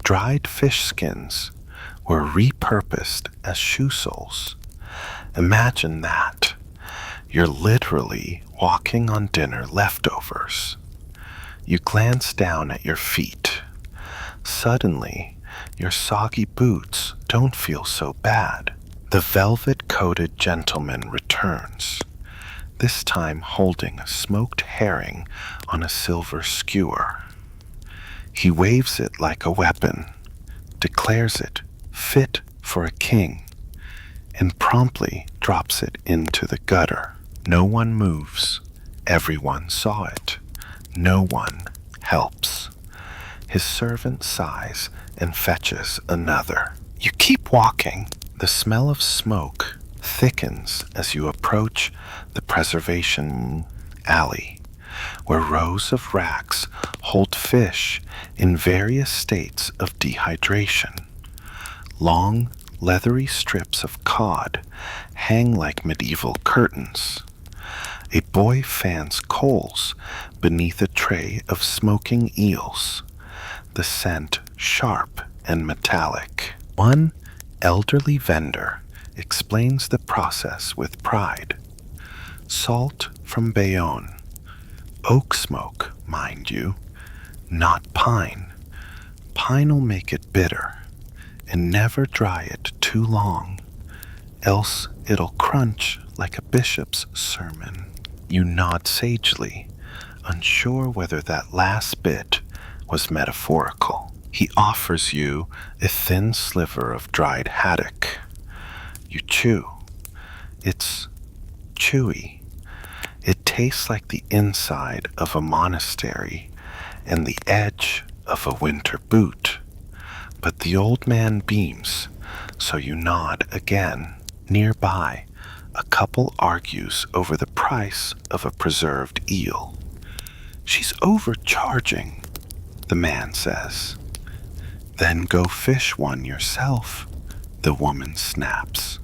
Speaker 1: dried fish skins were repurposed as shoe soles. Imagine that. You're literally walking on dinner leftovers. You glance down at your feet. Suddenly, your soggy boots don't feel so bad. The velvet-coated gentleman returns, this time holding a smoked herring on a silver skewer. He waves it like a weapon, declares it fit for a king, and promptly drops it into the gutter. No one moves. Everyone saw it. No one helps. His servant sighs and fetches another. You keep walking. The smell of smoke thickens as you approach the preservation alley, where rows of racks hold fish in various states of dehydration. Long, leathery strips of cod hang like medieval curtains. A boy fans coals beneath a tray of smoking eels, the scent sharp and metallic. One elderly vendor explains the process with pride. Salt from Bayonne. Oak smoke, mind you, not pine. Pine'll make it bitter, and never dry it too long, else it'll crunch like a bishop's sermon. You nod sagely, unsure whether that last bit was metaphorical. He offers you a thin sliver of dried haddock. You chew. It's chewy. It tastes like the inside of a monastery and the edge of a winter boot. But the old man beams, so you nod again. Nearby, a couple argues over the price of a preserved eel. She's overcharging, the man says. Then go fish one yourself, the woman snaps.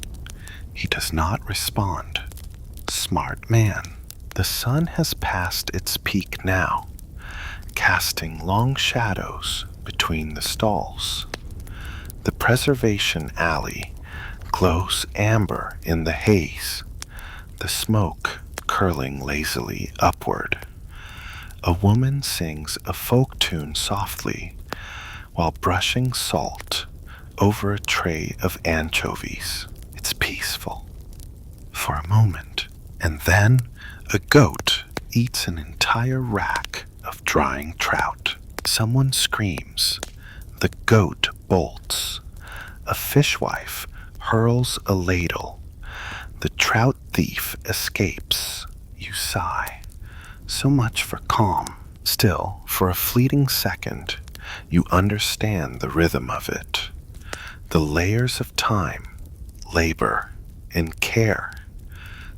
Speaker 1: He does not respond. Smart man. The sun has passed its peak now, casting long shadows between the stalls. The preservation alley glows amber in the haze, the smoke curling lazily upward. A woman sings a folk tune softly while brushing salt over a tray of anchovies. It's peaceful for a moment, and then a goat eats an entire rack of drying trout. Someone screams. The goat bolts. A fishwife hurls a ladle. The trout thief escapes. You sigh. So much for calm. Still, for a fleeting second, you understand the rhythm of it. The layers of time, labor, and care.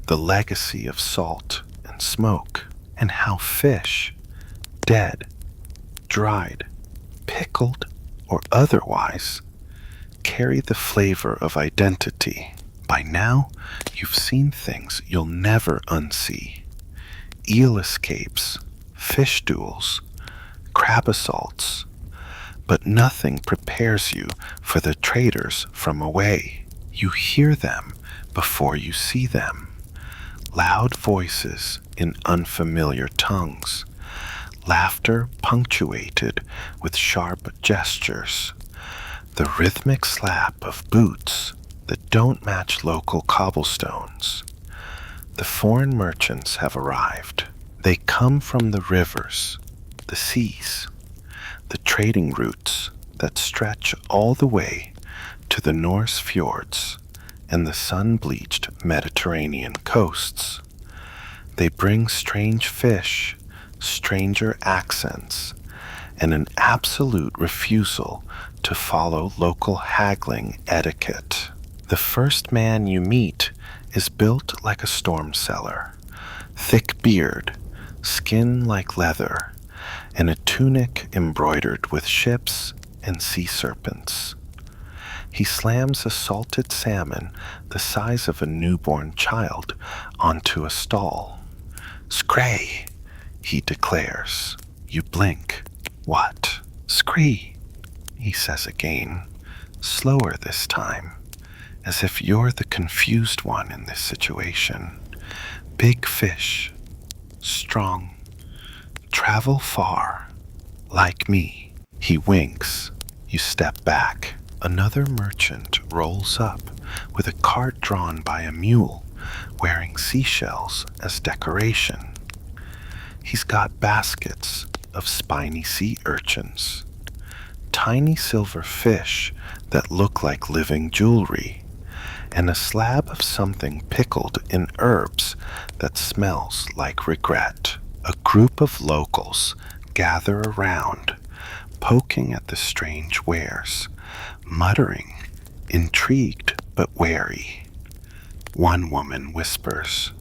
Speaker 1: The legacy of salt and smoke, and how fish, dead, dried, pickled, or otherwise, carry the flavor of identity. By now, you've seen things you'll never unsee. Eel escapes, fish duels, crab assaults, but nothing prepares you for the traders from away. You hear them before you see them. Loud voices in unfamiliar tongues, laughter punctuated with sharp gestures, the rhythmic slap of boots that don't match local cobblestones. The foreign merchants have arrived. They come from the rivers, the seas, the trading routes that stretch all the way to the Norse fjords and the sun-bleached Mediterranean coasts. They bring strange fish, stranger accents, and an absolute refusal to follow local haggling etiquette. The first man you meet is built like a storm cellar, thick beard, skin like leather, and a tunic embroidered with ships and sea serpents. He slams a salted salmon the size of a newborn child onto a stall. "Scray," he declares. You blink. "What?" "Scree," he says again, slower this time, as if you're the confused one in this situation. "Big fish, strong, travel far, like me." He winks. You step back. Another merchant rolls up with a cart drawn by a mule wearing seashells as decoration. He's got baskets of spiny sea urchins, tiny silver fish that look like living jewelry, and a slab of something pickled in herbs that smells like regret. A group of locals gather around, poking at the strange wares, muttering, intrigued but wary. One woman whispers,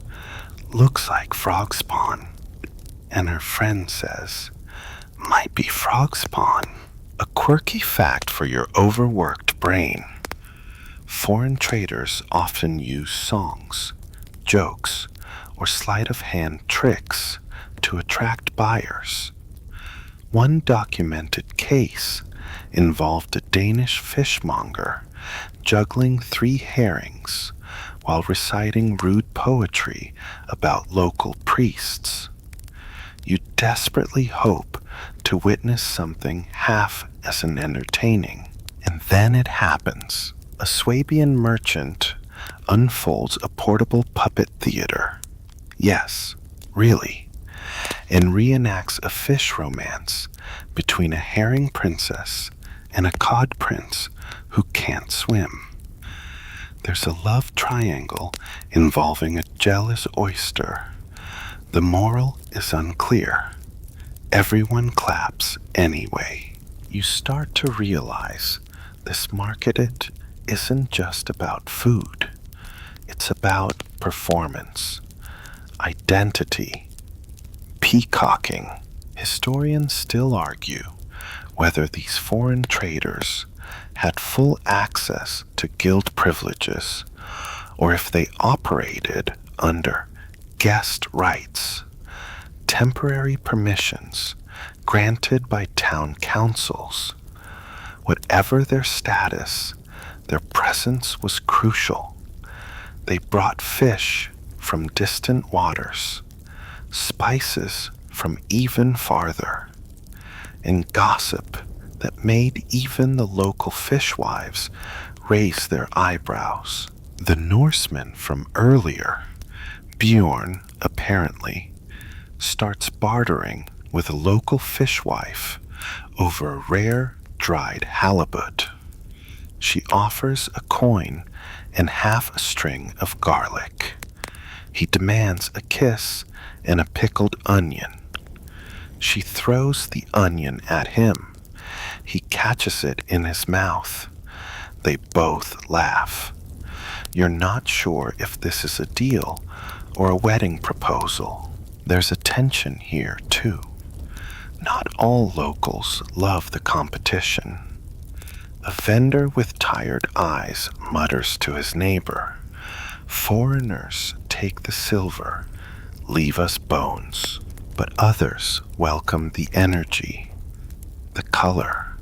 Speaker 1: "Looks like frog spawn," and her friend says, "Might be frog spawn." A quirky fact for your overworked brain. Foreign traders often use songs, jokes, or sleight of hand tricks to attract buyers. One documented case involved a Danish fishmonger juggling 3 herrings while reciting rude poetry about local priests. You desperately hope to witness something half as entertaining. And then it happens. A Swabian merchant unfolds a portable puppet theater. Yes, really. And reenacts a fish romance between a herring princess and a cod prince who can't swim. There's a love triangle involving a jealous oyster. The moral is unclear. Everyone claps anyway. You start to realize this market isn't just about food. It's about performance, identity, peacocking. Historians still argue whether these foreign traders had full access to guild privileges or if they operated under guest rights, temporary permissions granted by town councils. Whatever their status, their presence was crucial. They brought fish from distant waters, spices from even farther, and gossip that made even the local fishwives raise their eyebrows. The Norseman from earlier, Bjorn, apparently, starts bartering with a local fishwife over a rare dried halibut. She offers a coin and half a string of garlic. He demands a kiss and a pickled onion. She throws the onion at him. He catches it in his mouth. They both laugh. You're not sure if this is a deal or a wedding proposal. There's a tension here, too. Not all locals love the competition. A vendor with tired eyes mutters to his neighbor, "Foreigners take the silver, leave us bones." But others welcome the energy, the color,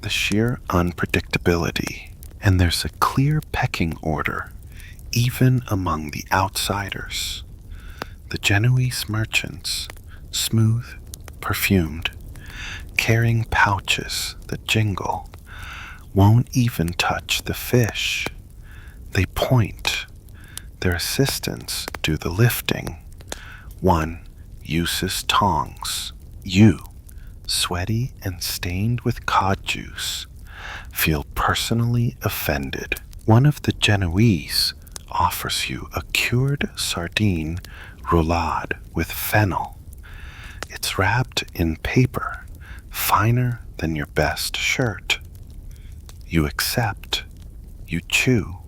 Speaker 1: the sheer unpredictability. And there's a clear pecking order, even among the outsiders. The Genoese merchants, smooth, perfumed, carrying pouches that jingle, won't even touch the fish. They point. Their assistants do the lifting. One uses tongs. You, sweaty and stained with cod juice, feel personally offended. One of the Genoese offers you a cured sardine roulade with fennel. It's wrapped in paper, finer than your best shirt. You accept. You chew.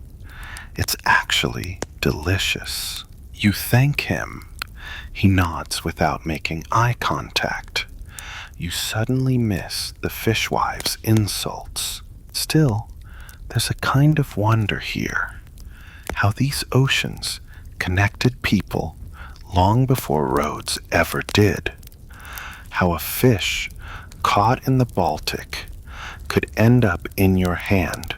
Speaker 1: It's actually delicious. You thank him. He nods without making eye contact. You suddenly miss the fishwife's insults. Still, there's a kind of wonder here. How these oceans connected people long before roads ever did. How a fish caught in the Baltic could end up in your hand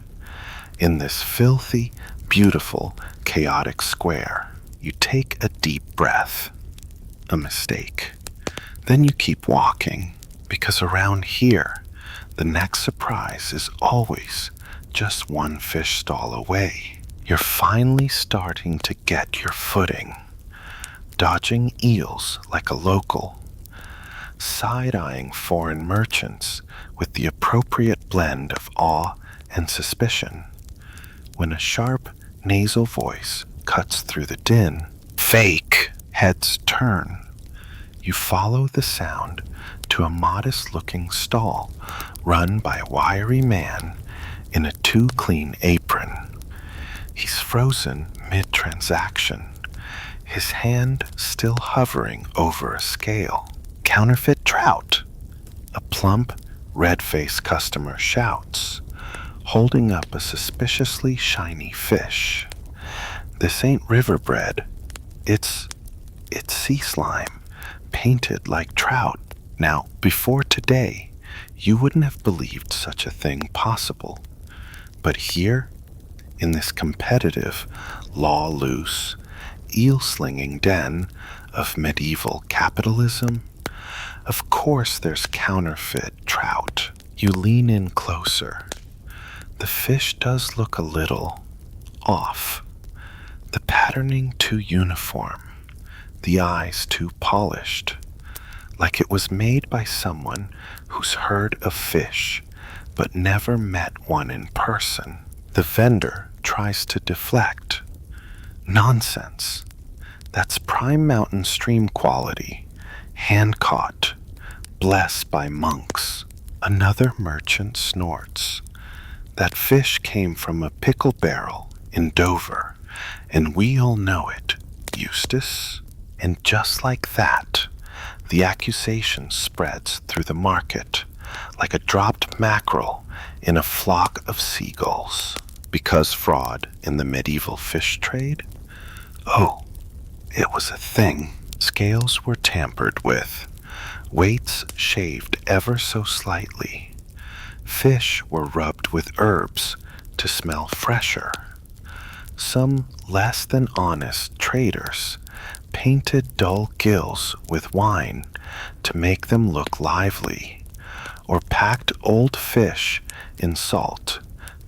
Speaker 1: in this filthy, beautiful, chaotic square. You take a deep breath. A mistake. Then you keep walking, because around here, the next surprise is always just one fish stall away. You're finally starting to get your footing, dodging eels like a local, side-eyeing foreign merchants with the appropriate blend of awe and suspicion, when a sharp nasal voice cuts through the din. Fake! Heads turn. You follow the sound to a modest-looking stall run by a wiry man in a too-clean apron. He's frozen mid-transaction, his hand still hovering over a scale. Counterfeit trout, a plump, red-faced customer shouts, holding up a suspiciously shiny fish. This ain't riverbred. It's sea slime, painted like trout. Now, before today, you wouldn't have believed such a thing possible. But here, in this competitive, law-loose, eel-slinging den of medieval capitalism, of course there's counterfeit trout. You lean in closer. The fish does look a little off. The patterning too uniform, the eyes too polished, like it was made by someone who's heard of fish but never met one in person. The vendor tries to deflect. Nonsense. That's prime mountain stream quality, hand-caught, blessed by monks. Another merchant snorts. That fish came from a pickle barrel in Dover, and we all know it, Eustace. And just like that, the accusation spreads through the market like a dropped mackerel in a flock of seagulls. Because fraud in the medieval fish trade? Oh, it was a thing. Scales were tampered with, weights shaved ever so slightly. Fish were rubbed with herbs to smell fresher. Some less than honest traders painted dull gills with wine to make them look lively, or packed old fish in salt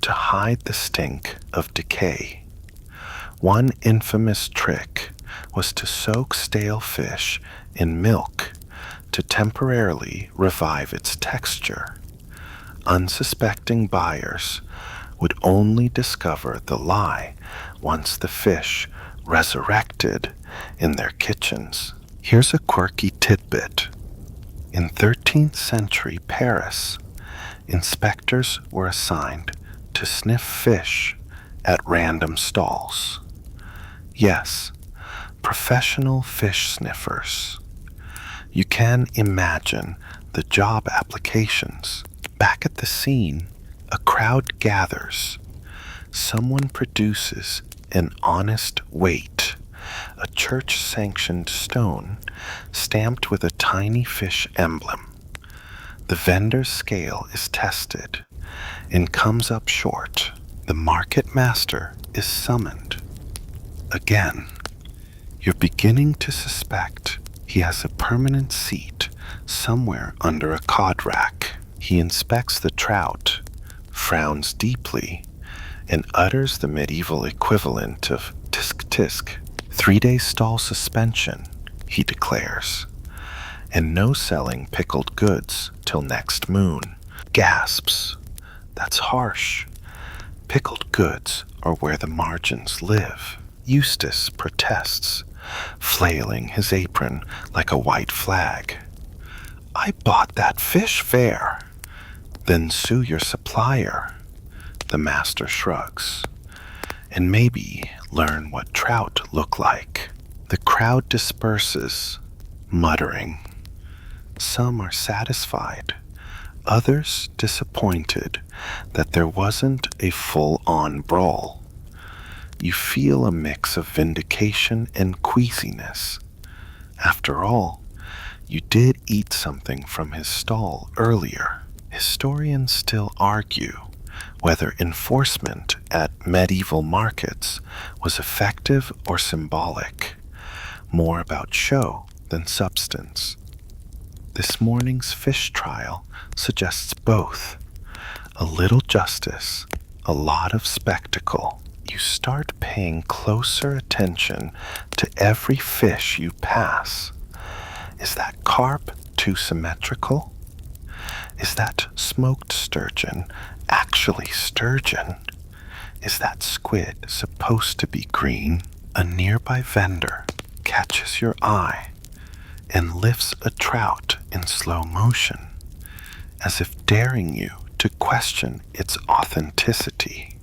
Speaker 1: to hide the stink of decay. One infamous trick was to soak stale fish in milk to temporarily revive its texture. Unsuspecting buyers would only discover the lie once the fish resurrected in their kitchens. Here's a quirky tidbit. In 13th century Paris, inspectors were assigned to sniff fish at random stalls. Yes, professional fish sniffers. You can imagine the job applications. Back at the scene, a crowd gathers. Someone produces an honest weight, a church-sanctioned stone stamped with a tiny fish emblem. The vendor's scale is tested and comes up short. The market master is summoned. Again, you're beginning to suspect he has a permanent seat somewhere under a cod rack. He inspects the trout, frowns deeply, and utters the medieval equivalent of tisk tisk. 3-day stall suspension, he declares, and no selling pickled goods till next moon. Gasps. That's harsh. Pickled goods are where the margins live. Eustace protests, flailing his apron like a white flag. I bought that fish fair. Then sue your supplier. The master shrugs. And maybe learn what trout look like. The crowd disperses, muttering. Some are satisfied, others disappointed that there wasn't a full-on brawl. You feel a mix of vindication and queasiness. After all, you did eat something from his stall earlier. Historians still argue whether enforcement at medieval markets was effective or symbolic, more about show than substance. This morning's fish trial suggests both. A little justice, a lot of spectacle. You start paying closer attention to every fish you pass. Is that carp too symmetrical? Is that smoked sturgeon actually sturgeon? Is that squid supposed to be green? A nearby vendor catches your eye and lifts a trout in slow motion, as if daring you to question its authenticity.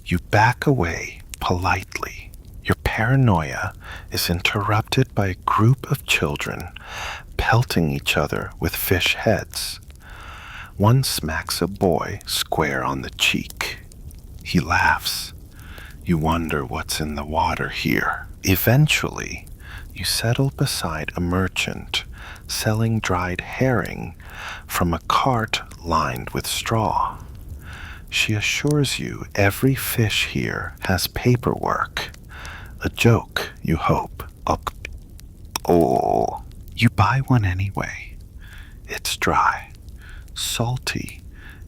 Speaker 1: You back away politely. Your paranoia is interrupted by a group of children pelting each other with fish heads. One smacks a boy square on the cheek. He laughs. You wonder what's in the water here. Eventually, you settle beside a merchant selling dried herring from a cart lined with straw. She assures you every fish here has paperwork. A joke, you hope. Oh, you buy one anyway. It's dry, salty,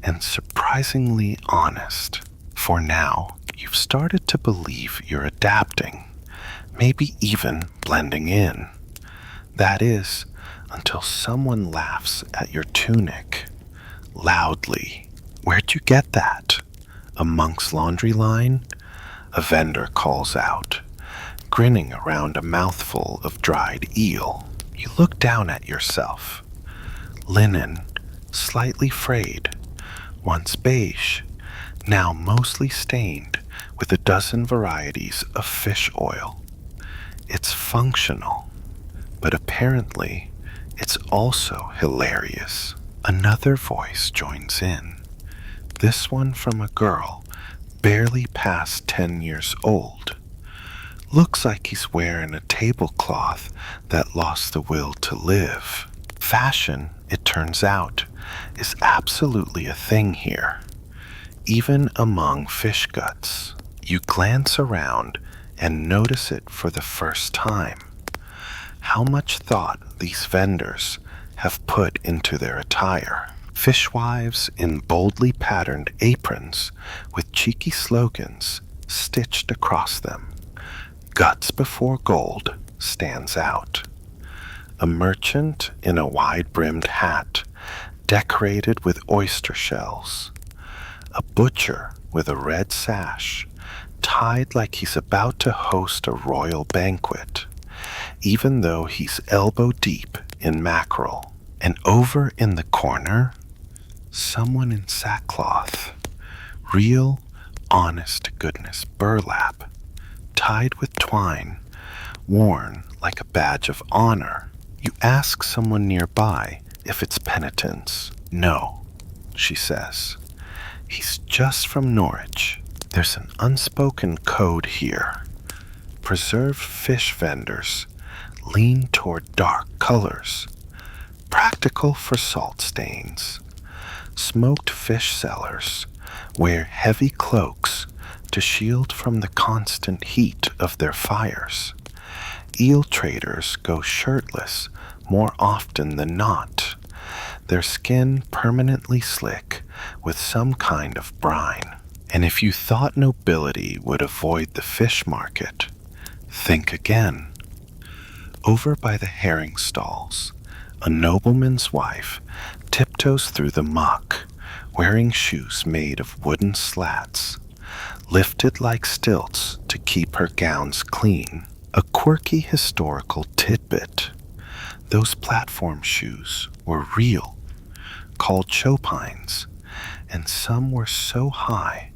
Speaker 1: and surprisingly honest. For now, you've started to believe you're adapting, maybe even blending in. That is, until someone laughs at your tunic, loudly. Where'd you get that? A monk's laundry line? A vendor calls out, grinning around a mouthful of dried eel. You look down at yourself. Linen, slightly frayed, once beige, now mostly stained with a dozen varieties of fish oil. It's functional, but apparently it's also hilarious. Another voice joins in, this one from a girl barely past 10 years old. Looks like he's wearing a tablecloth that lost the will to live. Fashion, it turns out, is absolutely a thing here, even among fish guts. You glance around and notice it for the first time. How much thought these vendors have put into their attire. Fishwives in boldly patterned aprons with cheeky slogans stitched across them. Guts before gold stands out. A merchant in a wide-brimmed hat decorated with oyster shells. A butcher with a red sash tied like he's about to host a royal banquet, even though he's elbow deep in mackerel. And over in the corner, someone in sackcloth, real, honest-to-goodness burlap, tied with twine, worn like a badge of honor. You ask someone nearby if it's penitence. No, she says. He's just from Norwich. There's an unspoken code here. Preserved fish vendors lean toward dark colors, practical for salt stains. Smoked fish sellers wear heavy cloaks to shield from the constant heat of their fires. Eel traders go shirtless more often than not, their skin permanently slick with some kind of brine. And if you thought nobility would avoid the fish market, think again. Over by the herring stalls, a nobleman's wife tiptoes through the muck, wearing shoes made of wooden slats, lifted like stilts to keep her gowns clean. A quirky historical tidbit. Those platform shoes were real, called chopines, and some were so high,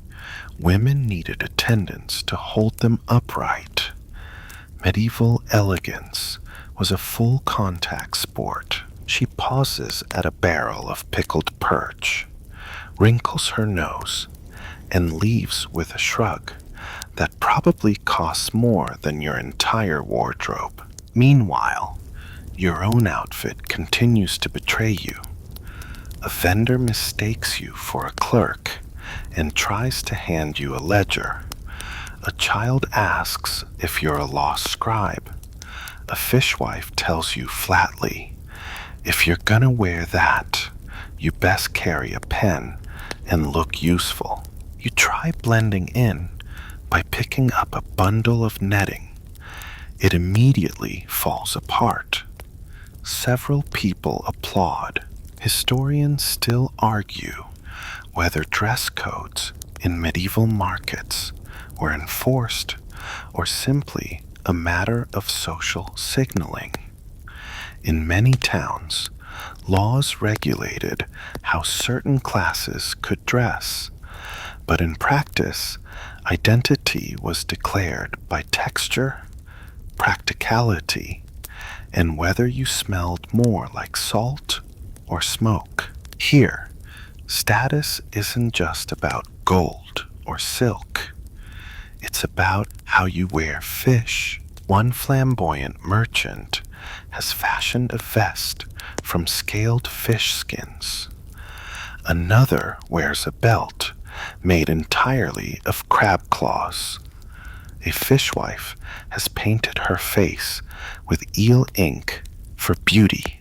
Speaker 1: women needed attendants to hold them upright. Medieval elegance was a full contact sport. She pauses at a barrel of pickled perch, wrinkles her nose, and leaves with a shrug that probably costs more than your entire wardrobe. Meanwhile, your own outfit continues to betray you. A vendor mistakes you for a clerk and tries to hand you a ledger. A child asks if you're a lost scribe. A fishwife tells you flatly, if you're gonna wear that, you best carry a pen and look useful. You try blending in by picking up a bundle of netting. It immediately falls apart. Several people applaud. Historians still argue whether dress codes in medieval markets were enforced or simply a matter of social signaling. In many towns, laws regulated how certain classes could dress, but in practice, identity was declared by texture, practicality, and whether you smelled more like salt or smoke. Here, status isn't just about gold or silk. It's about how you wear fish. One flamboyant merchant has fashioned a vest from scaled fish skins. Another wears a belt made entirely of crab claws. A fishwife has painted her face with eel ink for beauty,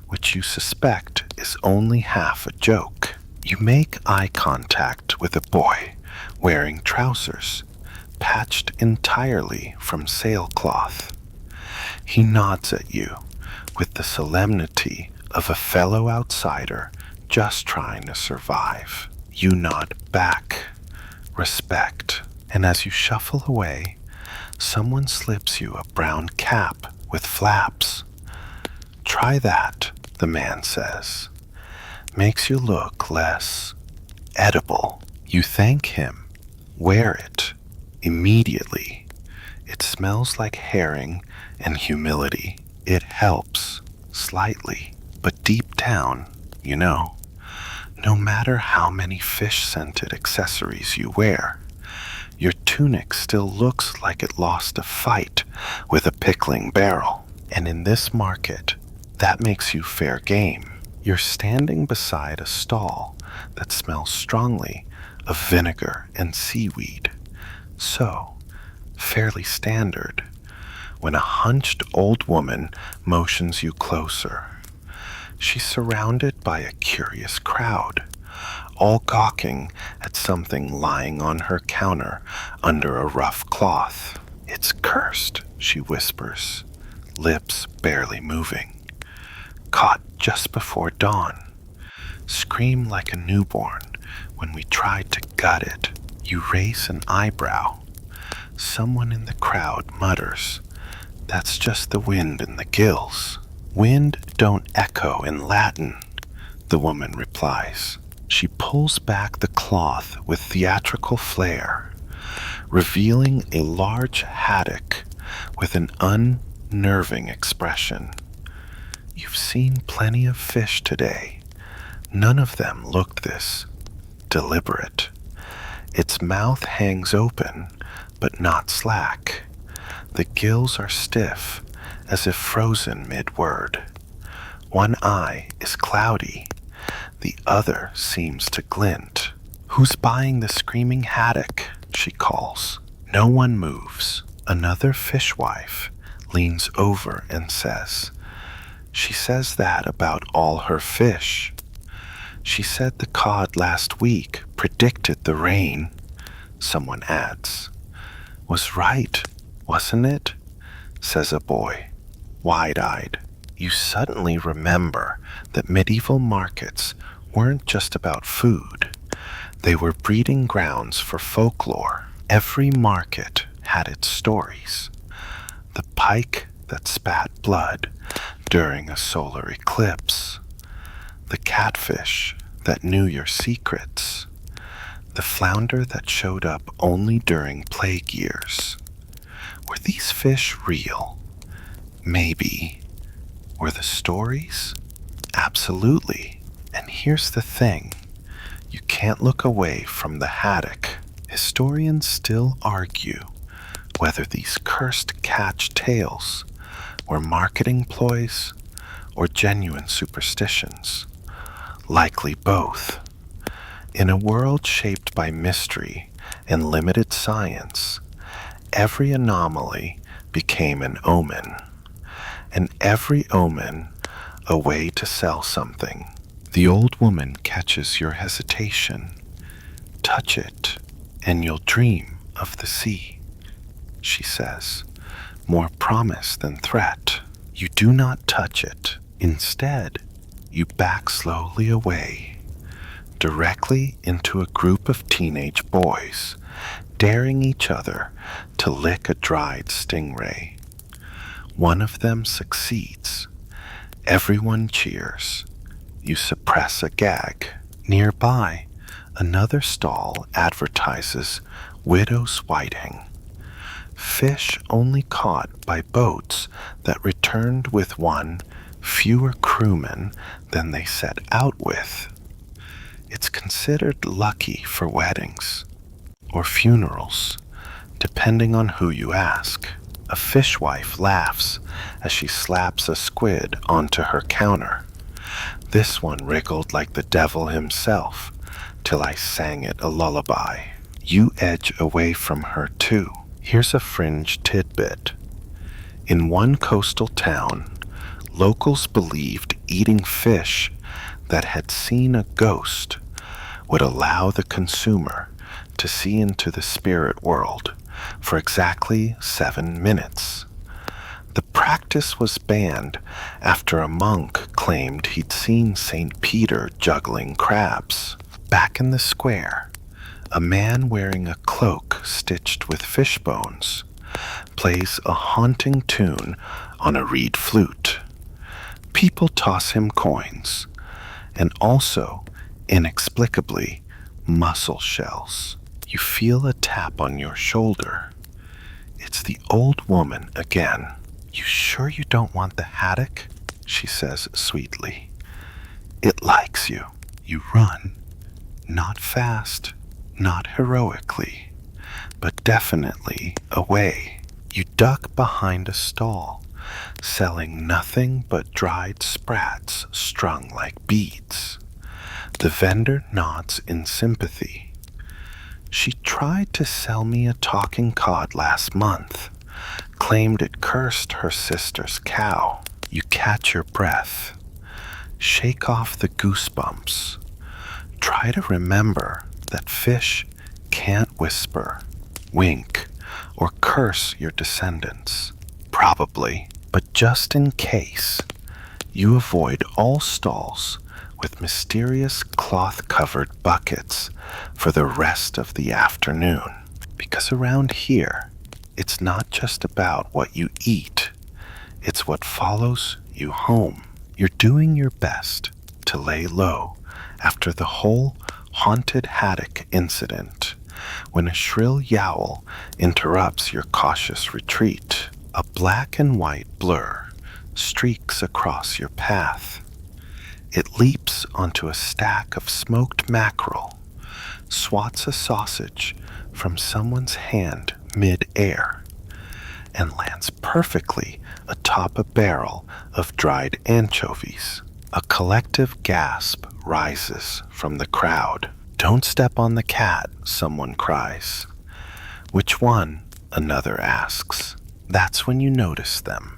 Speaker 1: which you suspect is only half a joke. You make eye contact with a boy wearing trousers patched entirely from sailcloth. He nods at you with the solemnity of a fellow outsider just trying to survive. You nod back, respect, and as you shuffle away, someone slips you a brown cap with flaps. Try that, the man says. Makes you look less edible. You thank him, wear it. Immediately, it smells like herring and humility. It helps, slightly, but deep down, no matter how many fish-scented accessories you wear, your tunic still looks like it lost a fight with a pickling barrel. And in this market, that makes you fair game. You're standing beside a stall that smells strongly of vinegar and seaweed. So, fairly standard, when a hunched old woman motions you closer. She's surrounded by a curious crowd, all gawking at something lying on her counter under a rough cloth. It's cursed, she whispers, lips barely moving. Caught just before dawn. Scream like a newborn when we tried to gut it. You raise an eyebrow. Someone in the crowd mutters, "That's just the wind in the gills." "Wind don't echo in Latin," the woman replies. She pulls back the cloth with theatrical flair, revealing a large haddock with an unnerving expression. You've seen plenty of fish today. None of them looked this deliberate. Its mouth hangs open, but not slack. The gills are stiff, as if frozen mid-word. One eye is cloudy. The other seems to glint. "Who's buying the screaming haddock?" she calls. No one moves. Another fishwife leans over and says, "She says that about all her fish. She said the cod last week predicted the rain," someone adds. "Was right, wasn't it?" says a boy, wide-eyed. You suddenly remember that medieval markets weren't just about food. They were breeding grounds for folklore. Every market had its stories. The pike that spat blood during a solar eclipse. The catfish that knew your secrets. The flounder that showed up only during plague years. Were these fish real? Maybe. Were the stories? Absolutely. And here's the thing. You can't look away from the haddock. Historians still argue whether these cursed catch tales were marketing ploys or genuine superstitions. Likely both. In a world shaped by mystery and limited science, every anomaly became an omen, and every omen a way to sell something. The old woman catches your hesitation. "Touch it, and you'll dream of the sea," she says, more promise than threat. You do not touch it. Instead, you back slowly away, directly into a group of teenage boys, daring each other to lick a dried stingray. One of them succeeds. Everyone cheers. You suppress a gag. Nearby, another stall advertises widow's whiting, fish only caught by boats that returned with one fewer crewmen than they set out with. It's considered lucky for weddings or funerals, depending on who you ask. A fishwife laughs as she slaps a squid onto her counter. This one wriggled like the devil himself till I sang it a lullaby. You edge away from her too. Here's a fringe tidbit. In one coastal town, locals believed eating fish that had seen a ghost would allow the consumer to see into the spirit world for exactly 7 minutes. The practice was banned after a monk claimed he'd seen St. Peter juggling crabs. Back in the square, a man wearing a cloak stitched with fish bones plays a haunting tune on a reed flute. People toss him coins, and also, inexplicably, mussel shells. You feel a tap on your shoulder. It's the old woman again. You sure you don't want the haddock? She says sweetly. It likes you. You run. Not fast, not heroically, but definitely away. You duck behind a stall, selling nothing but dried sprats strung like beads. The vendor nods in sympathy. She tried to sell me a talking cod last month, claimed it cursed her sister's cow. You catch your breath, shake off the goosebumps. Try to remember that fish can't whisper, wink, or curse your descendants. Probably, but just in case, you avoid all stalls with mysterious cloth-covered buckets for the rest of the afternoon. Because around here, it's not just about what you eat, it's what follows you home. You're doing your best to lay low after the whole haunted haddock incident, when a shrill yowl interrupts your cautious retreat. A black and white blur streaks across your path. It leaps onto a stack of smoked mackerel, swats a sausage from someone's hand mid-air, and lands perfectly atop a barrel of dried anchovies. A collective gasp rises from the crowd. Don't step on the cat, someone cries. Which one? Another asks. That's when you notice them.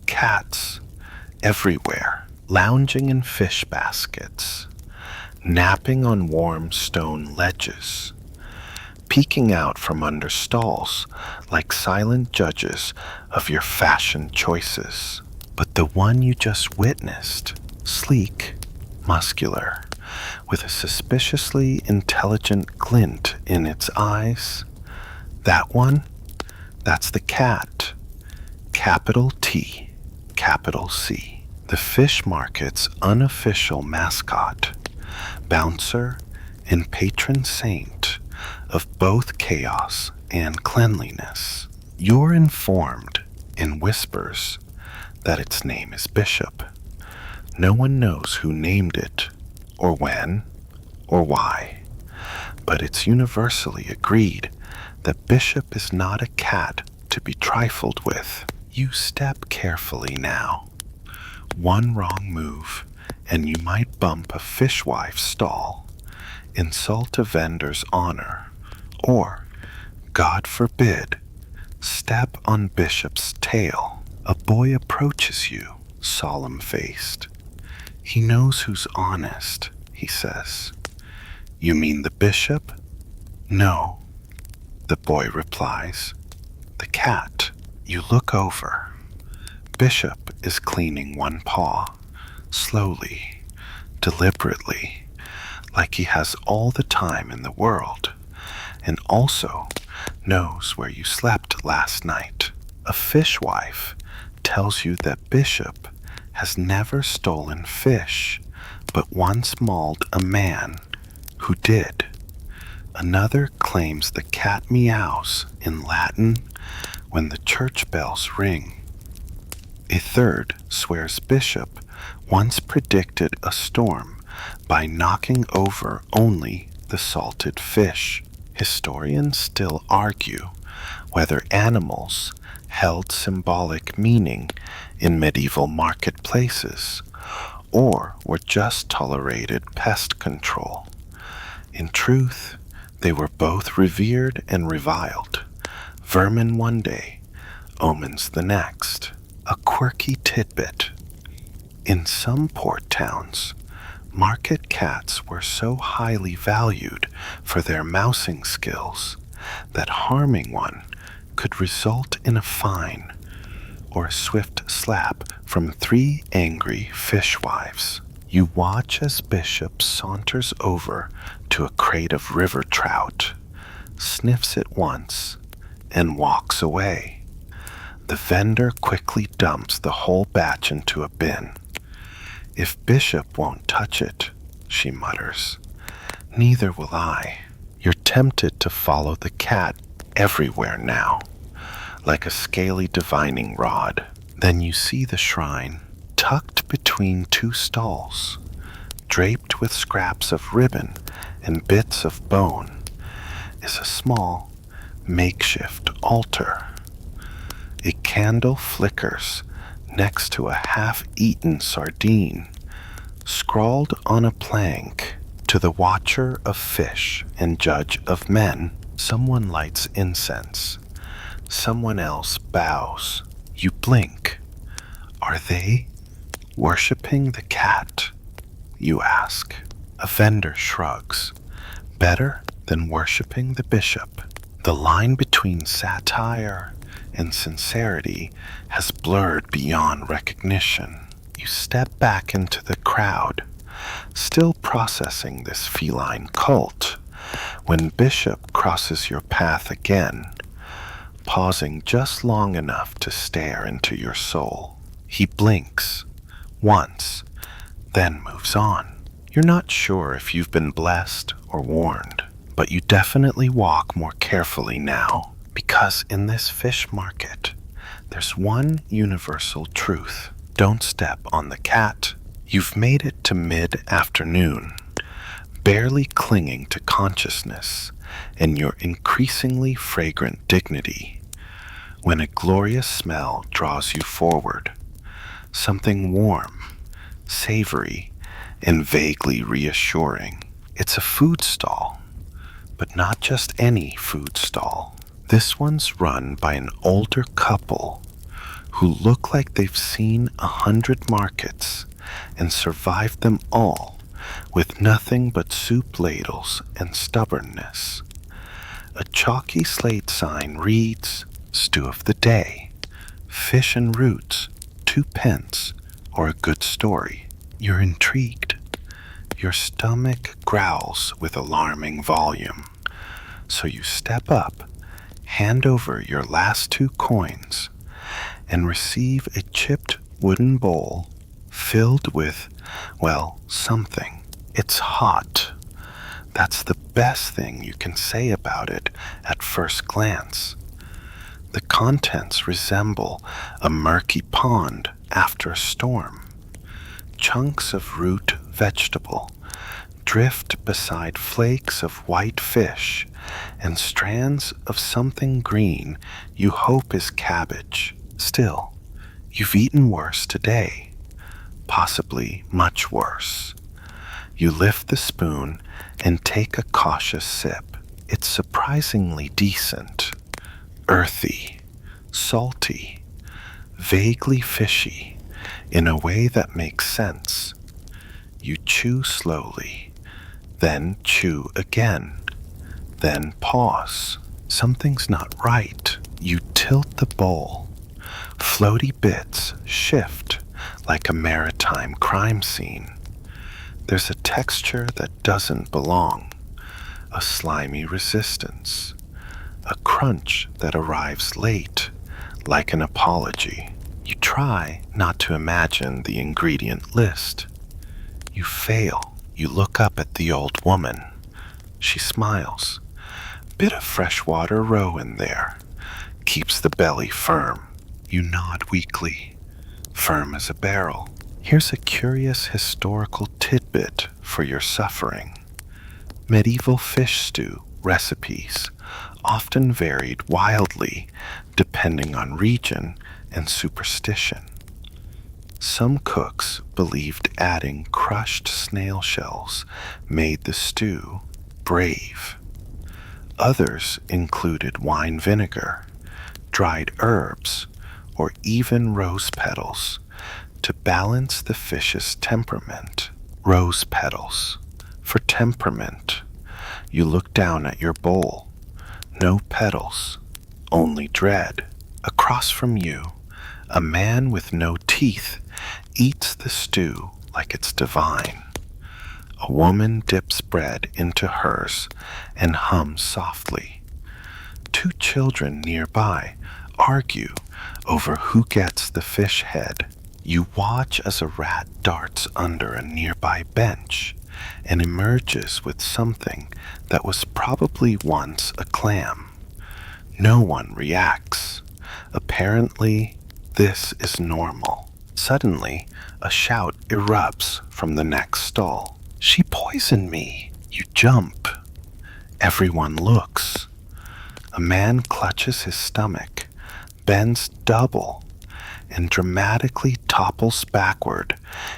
Speaker 1: Cats everywhere, lounging in fish baskets, napping on warm stone ledges, peeking out from under stalls like silent judges of your fashion choices. But the one you just witnessed, sleek, muscular, with a suspiciously intelligent glint in its eyes, that one, that's the cat. Capital T, capital C. The fish market's unofficial mascot, bouncer and patron saint of both chaos and cleanliness. You're informed in whispers that its name is Bishop. No one knows who named it, or when, or why, but it's universally agreed that Bishop is not a cat to be trifled with. You step carefully now. One wrong move, and you might bump a fishwife's stall, insult a vendor's honor, or, God forbid, step on Bishop's tail. A boy approaches you, solemn-faced. He knows who's honest, he says. You mean the bishop? No, the boy replies. The cat. You look over. Bishop is cleaning one paw, slowly, deliberately, like he has all the time in the world, and also knows where you slept last night. A fishwife tells you that Bishop has never stolen fish, but once mauled a man who did. Another claims the cat meows in Latin when the church bells ring. A third swears Bishop once predicted a storm by knocking over only the salted fish. Historians still argue whether animals held symbolic meaning in medieval marketplaces or were just tolerated pest control. In truth, they were both revered and reviled. Vermin one day, omens the next. A quirky tidbit. In some port towns, market cats were so highly valued for their mousing skills that harming one could result in a fine or a swift slap from 3 angry fishwives. You watch as Bishop saunters over to a crate of river trout, sniffs it once, and walks away. The vendor quickly dumps the whole batch into a bin. "If Bishop won't touch it," she mutters, "neither will I." You're tempted to follow the cat everywhere now, like a scaly divining rod. Then you see the shrine, tucked between 2 stalls, draped with scraps of ribbon and bits of bone, is a small, makeshift altar. A candle flickers next to a half-eaten sardine, scrawled on a plank, "To the watcher of fish and judge of men." Someone lights incense. Someone else bows. You blink. Are they worshipping the cat? You ask. A vendor shrugs. Better than worshipping the bishop. The line between satire and sincerity has blurred beyond recognition. You step back into the crowd, still processing this feline cult, when Bishop crosses your path again, pausing just long enough to stare into your soul. He blinks once, then moves on. You're not sure if you've been blessed or warned, but you definitely walk more carefully now. Because in this fish market, there's one universal truth. Don't step on the cat. You've made it to mid-afternoon, barely clinging to consciousness and your increasingly fragrant dignity, when a glorious smell draws you forward. Something warm, savory, and vaguely reassuring. It's a food stall, but not just any food stall. This one's run by an older couple who look like they've seen 100 markets and survived them all with nothing but soup ladles and stubbornness. A chalky slate sign reads, "Stew of the day, fish and roots, 2 pence, or a good story." You're intrigued. Your stomach growls with alarming volume. So you step up, hand over your last 2 coins, and receive a chipped wooden bowl filled with, well, something. It's hot. That's the best thing you can say about it at first glance. The contents resemble a murky pond after a storm. Chunks of root vegetable drift beside flakes of white fish and strands of something green you hope is cabbage. Still, you've eaten worse today, possibly much worse. You lift the spoon and take a cautious sip. It's surprisingly decent, earthy, salty, vaguely fishy, in a way that makes sense. You chew slowly, then chew again, then pause. Something's not right. You tilt the bowl. Floaty bits shift like a maritime crime scene. There's a texture that doesn't belong, a slimy resistance, a crunch that arrives late, like an apology. You try not to imagine the ingredient list. You fail. You look up at the old woman. She smiles. Bit of freshwater roe in there. Keeps the belly firm. You nod weakly. Firm as a barrel. Here's a curious historical tidbit for your suffering. Medieval fish stew recipes often varied wildly depending on region and superstition. Some cooks believed adding crushed snail shells made the stew brave. Others included wine vinegar, dried herbs, or even rose petals to balance the fish's temperament. Rose petals. For temperament. You look down at your bowl. No petals, only dread. Across from you, a man with no teeth eats the stew like it's divine. A woman dips bread into hers and hums softly. Two children nearby argue over who gets the fish head. You watch as a rat darts under a nearby bench and emerges with something that was probably once a clam. No one reacts. Apparently, this is normal. Suddenly, a shout erupts from the next stall. She poisoned me. You jump. Everyone looks. A man clutches his stomach, bends double, and dramatically topples backward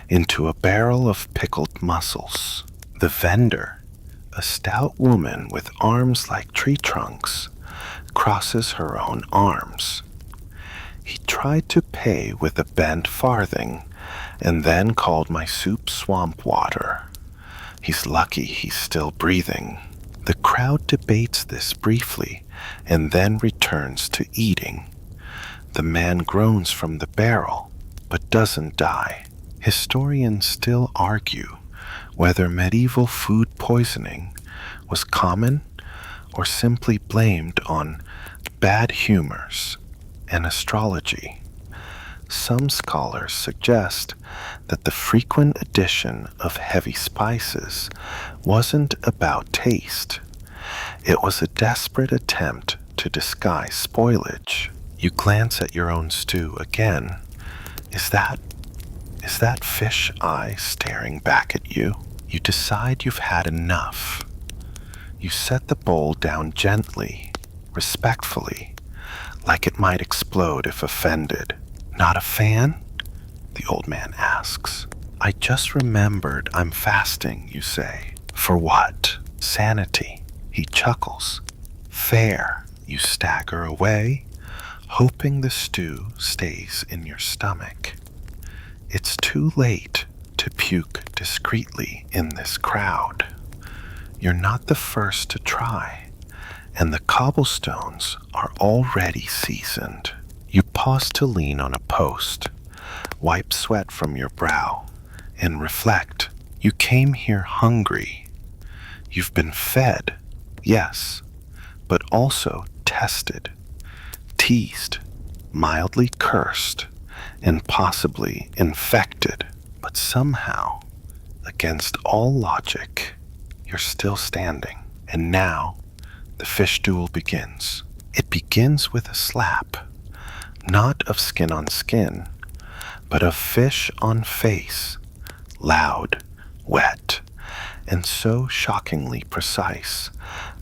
Speaker 1: into a barrel of pickled mussels. The vendor, a stout woman with arms like tree trunks, crosses her own arms. He tried to pay with a bent farthing and then called my soup swamp water. He's lucky he's still breathing. The crowd debates this briefly and then returns to eating. The man groans from the barrel, but doesn't die. Historians still argue whether medieval food poisoning was common or simply blamed on bad humors and astrology. Some scholars suggest that the frequent addition of heavy spices wasn't about taste. It was a desperate attempt to disguise spoilage. You glance at your own stew again. Is that fish eye staring back at you? You decide you've had enough. You set the bowl down gently, respectfully, like it might explode if offended. Not a fan? The old man asks. I just remembered I'm fasting, you say. For what? Sanity. He chuckles. Fair. You stagger away, hoping the stew stays in your stomach. It's too late to puke discreetly in this crowd. You're not the first to try, and the cobblestones are already seasoned. You pause to lean on a post, wipe sweat from your brow, and reflect. You came here hungry. You've been fed, yes, but also tested, teased, mildly cursed, and possibly infected. But somehow, against all logic, you're still standing. And now, the fish duel begins. It begins with a slap, not of skin on skin, but of fish on face, loud, wet, and so shockingly precise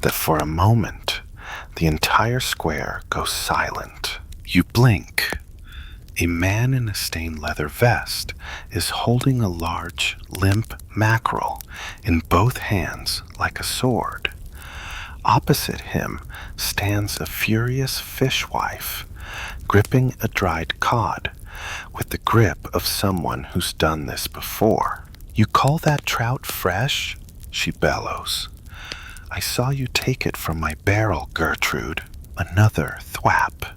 Speaker 1: that for a moment, the entire square goes silent. You blink. A man in a stained leather vest is holding a large, limp mackerel in both hands like a sword. Opposite him stands a furious fishwife, gripping a dried cod with the grip of someone who's done this before. You call that trout fresh? She bellows. I saw you take it from my barrel, Gertrude. Another thwap.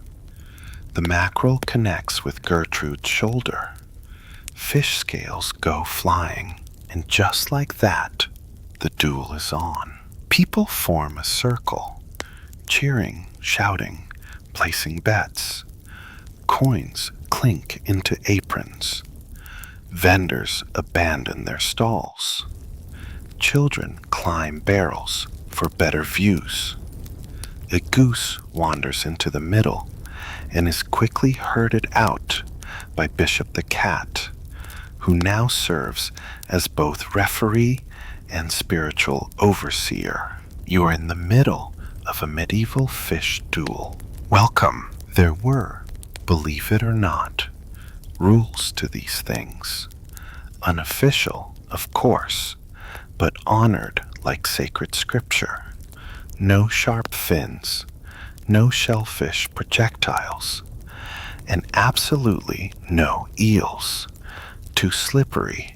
Speaker 1: The mackerel connects with Gertrude's shoulder. Fish scales go flying, And just like that, the duel is on. People form a circle, cheering, shouting, placing bets. Coins clink into aprons. Vendors abandon their stalls. Children climb barrels for better views. A goose wanders into the middle and is quickly herded out by Bishop the Cat, who now serves as both referee and spiritual overseer. You are in the middle of a medieval fish duel. Welcome. There were, believe it or not, rules to these things. Unofficial, of course, but honored like sacred scripture. No sharp fins, no shellfish projectiles, and absolutely no eels. Too slippery,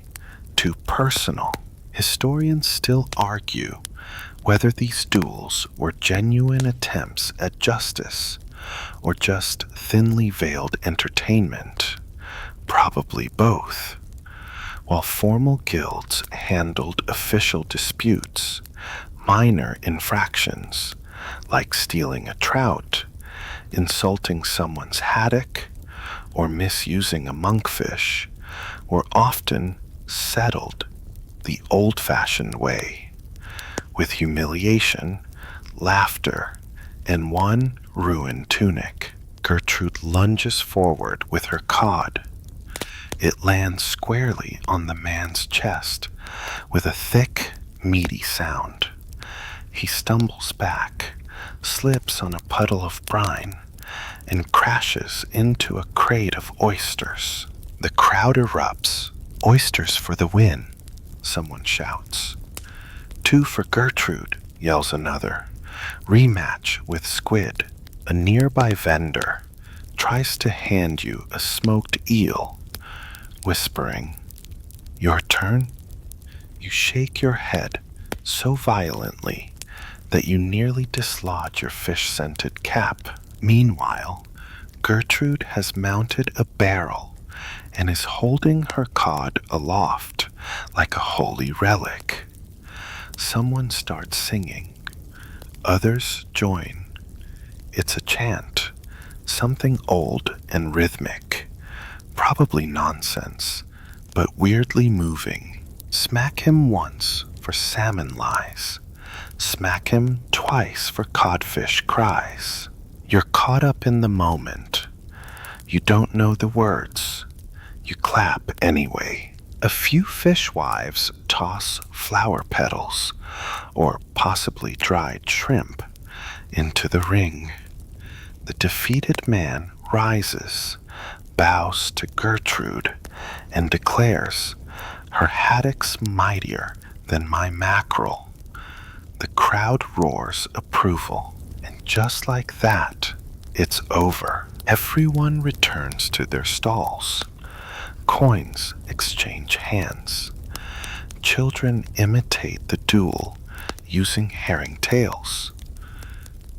Speaker 1: too personal. Historians still argue whether these duels were genuine attempts at justice or just thinly veiled entertainment. Probably both. While formal guilds handled official disputes, minor infractions, like stealing a trout, insulting someone's haddock, or misusing a monkfish, were often settled the old-fashioned way, with humiliation, laughter, and one ruined tunic. Gertrude lunges forward with her cod. It lands squarely on the man's chest with a thick, meaty sound. He stumbles back, slips on a puddle of brine, and crashes into a crate of oysters. The crowd erupts. "Oysters for the win," someone shouts. "Two for Gertrude," yells another. "Rematch with squid." A nearby vendor tries to hand you a smoked eel, whispering, "Your turn?" You shake your head so violently that you nearly dislodge your fish-scented cap. Meanwhile, Gertrude has mounted a barrel and is holding her cod aloft like a holy relic. Someone starts singing. Others join. It's a chant, something old and rhythmic, probably nonsense, but weirdly moving. Smack him once for salmon lies. Smack him twice for codfish cries. You're caught up in the moment. You don't know the words. You clap anyway. A few fishwives toss flower petals, or possibly dried shrimp, into the ring. The defeated man rises, bows to Gertrude, and declares, "Her haddock's mightier than my mackerel." The crowd roars approval, and just like that, it's over. Everyone returns to their stalls. Coins exchange hands. Children imitate the duel using herring tails.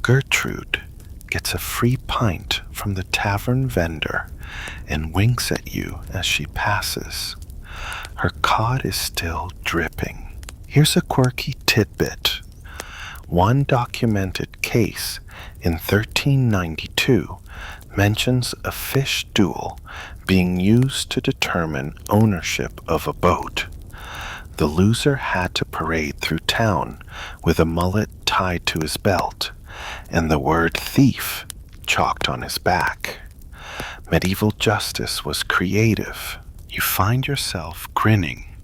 Speaker 1: Gertrude gets a free pint from the tavern vendor and winks at you as she passes. Her cod is still dripping. Here's a quirky tidbit. One documented case in 1392 mentions a fish duel being used to determine ownership of a boat. The loser had to parade through town with a mullet tied to his belt and the word thief chalked on his back. Medieval justice was creative. You find yourself grinning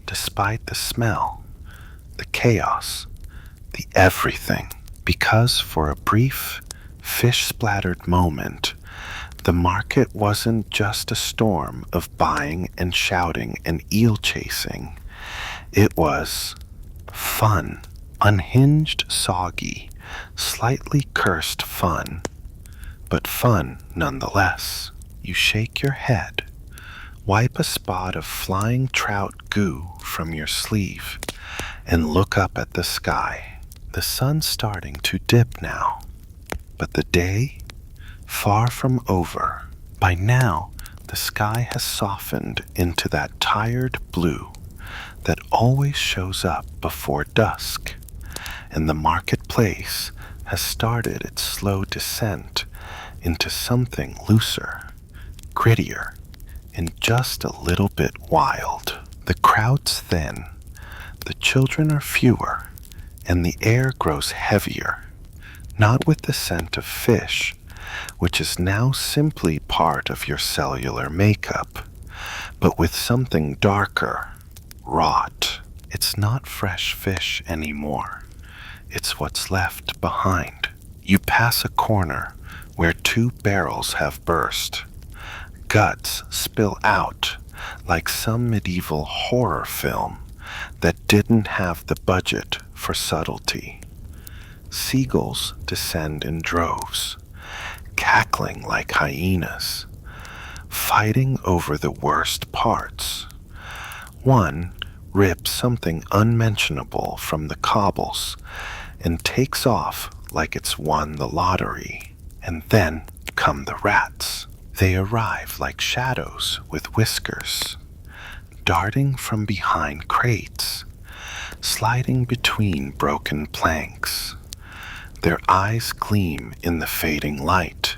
Speaker 1: despite the smell, the chaos, the everything, because for a brief, fish-splattered moment, the market wasn't just a storm of buying and shouting and eel chasing. It was fun, unhinged, soggy, slightly cursed fun, but fun nonetheless. You shake your head, wipe a spot of flying trout goo from your sleeve, and look up at the sky. The sun's starting to dip now, but the day, far from over. By now, the sky has softened into that tired blue, that always shows up before dusk, and the marketplace has started its slow descent into something looser, grittier, and just a little bit wild. The crowd's thin, the children are fewer, and the air grows heavier, not with the scent of fish, which is now simply part of your cellular makeup, but with something darker, rot. It's not fresh fish anymore. It's what's left behind. You pass a corner where two barrels have burst. Guts spill out like some medieval horror film that didn't have the budget for subtlety. Seagulls descend in droves, cackling like hyenas, fighting over the worst parts. One rips something unmentionable from the cobbles and takes off like it's won the lottery. And then come the rats. They arrive like shadows with whiskers, darting from behind crates, sliding between broken planks. Their eyes gleam in the fading light,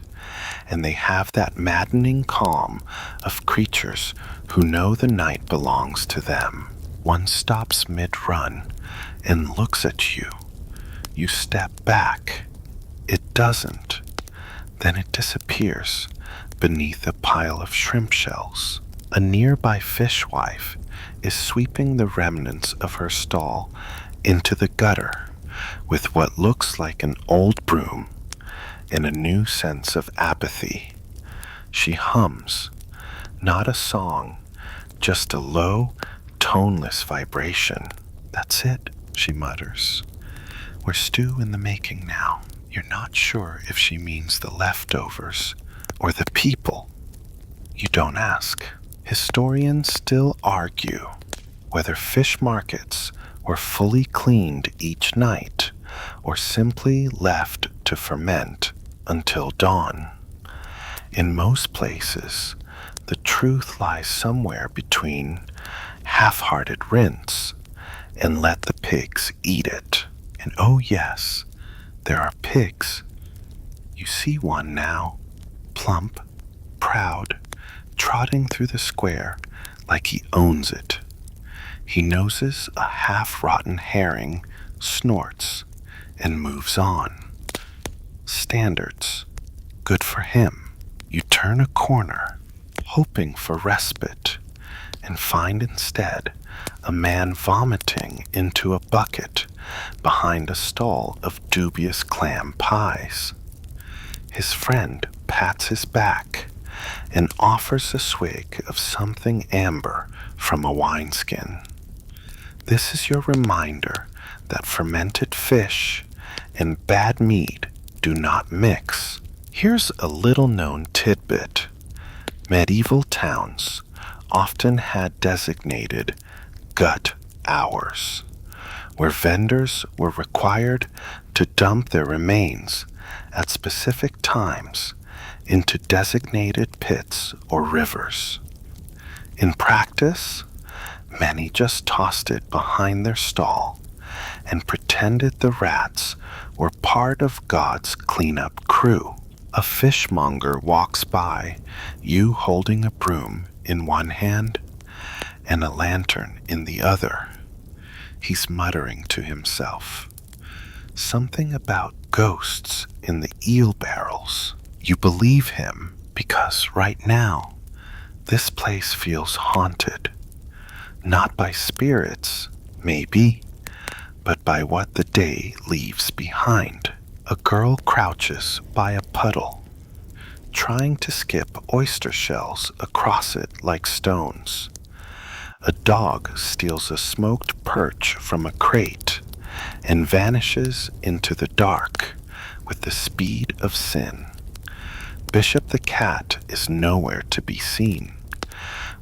Speaker 1: and they have that maddening calm of creatures who know the night belongs to them. One stops mid-run and looks at you. You step back. It doesn't. Then it disappears beneath a pile of shrimp shells. A nearby fishwife is sweeping the remnants of her stall into the gutter with what looks like an old broom and a new sense of apathy. She hums, not a song, just a low, toneless vibration. "That's it," she mutters. "We're stew in the making now." You're not sure if she means the leftovers or the people. You don't ask. Historians still argue whether fish markets were fully cleaned each night or simply left to ferment until dawn. In most places, the truth lies somewhere between half-hearted rinse and let the pigs eat it. And oh yes, there are pigs. You see one now, plump, proud, trotting through the square like he owns it. He noses a half-rotten herring, snorts, and moves on. Standards. Good for him. You turn a corner, hoping for respite, and find instead a man vomiting into a bucket behind a stall of dubious clam pies. His friend pats his back and offers a swig of something amber from a wineskin. This is your reminder that fermented fish and bad meat do not mix. Here's a little-known tidbit. Medieval towns often had designated gut hours, where vendors were required to dump their remains at specific times into designated pits or rivers. In practice, many just tossed it behind their stall and pretended the rats were part of God's cleanup crew. A fishmonger walks by, you holding a broom in one hand and a lantern in the other. He's muttering to himself. Something about ghosts in the eel barrels. You believe him because right now, this place feels haunted. Not by spirits, maybe, but by what the day leaves behind. A girl crouches by a puddle, trying to skip oyster shells across it like stones. A dog steals a smoked perch from a crate and vanishes into the dark with the speed of sin. Bishop the cat is nowhere to be seen,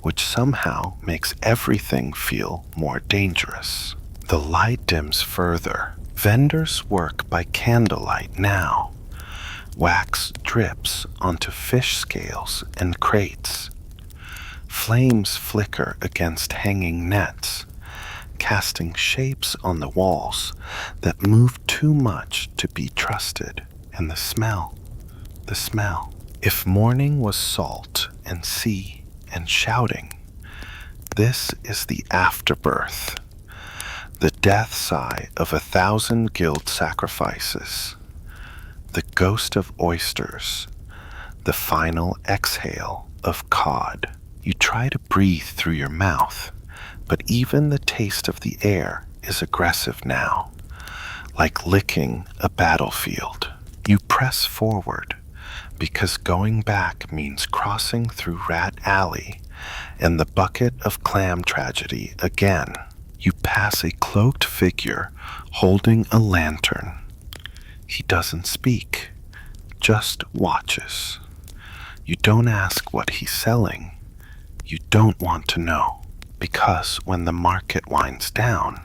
Speaker 1: which somehow makes everything feel more dangerous. The light dims further. Vendors work by candlelight now. Wax drips onto fish scales and crates. Flames flicker against hanging nets casting shapes on the walls that moved too much to be trusted. And the smell. If morning was salt and sea and shouting, this is the afterbirth, the death sigh of 1,000 guild sacrifices, the ghost of oysters, the final exhale of cod. You try to breathe through your mouth, but even the taste of the air is aggressive now, like licking a battlefield. You press forward, because going back means crossing through Rat Alley and the bucket of clam tragedy again. You pass a cloaked figure holding a lantern. He doesn't speak, just watches. You don't ask what he's selling. You don't want to know, because when the market winds down,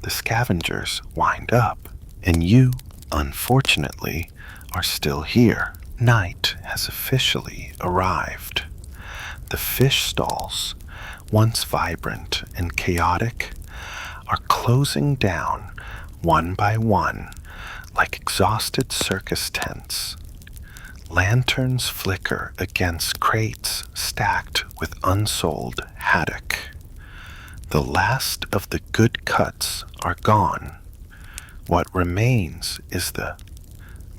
Speaker 1: the scavengers wind up, and you, unfortunately, are still here. Night has officially arrived. The fish stalls, once vibrant and chaotic, are closing down one by one like exhausted circus tents. Lanterns flicker against crates stacked with unsold haddock. The last of the good cuts are gone. What remains is the,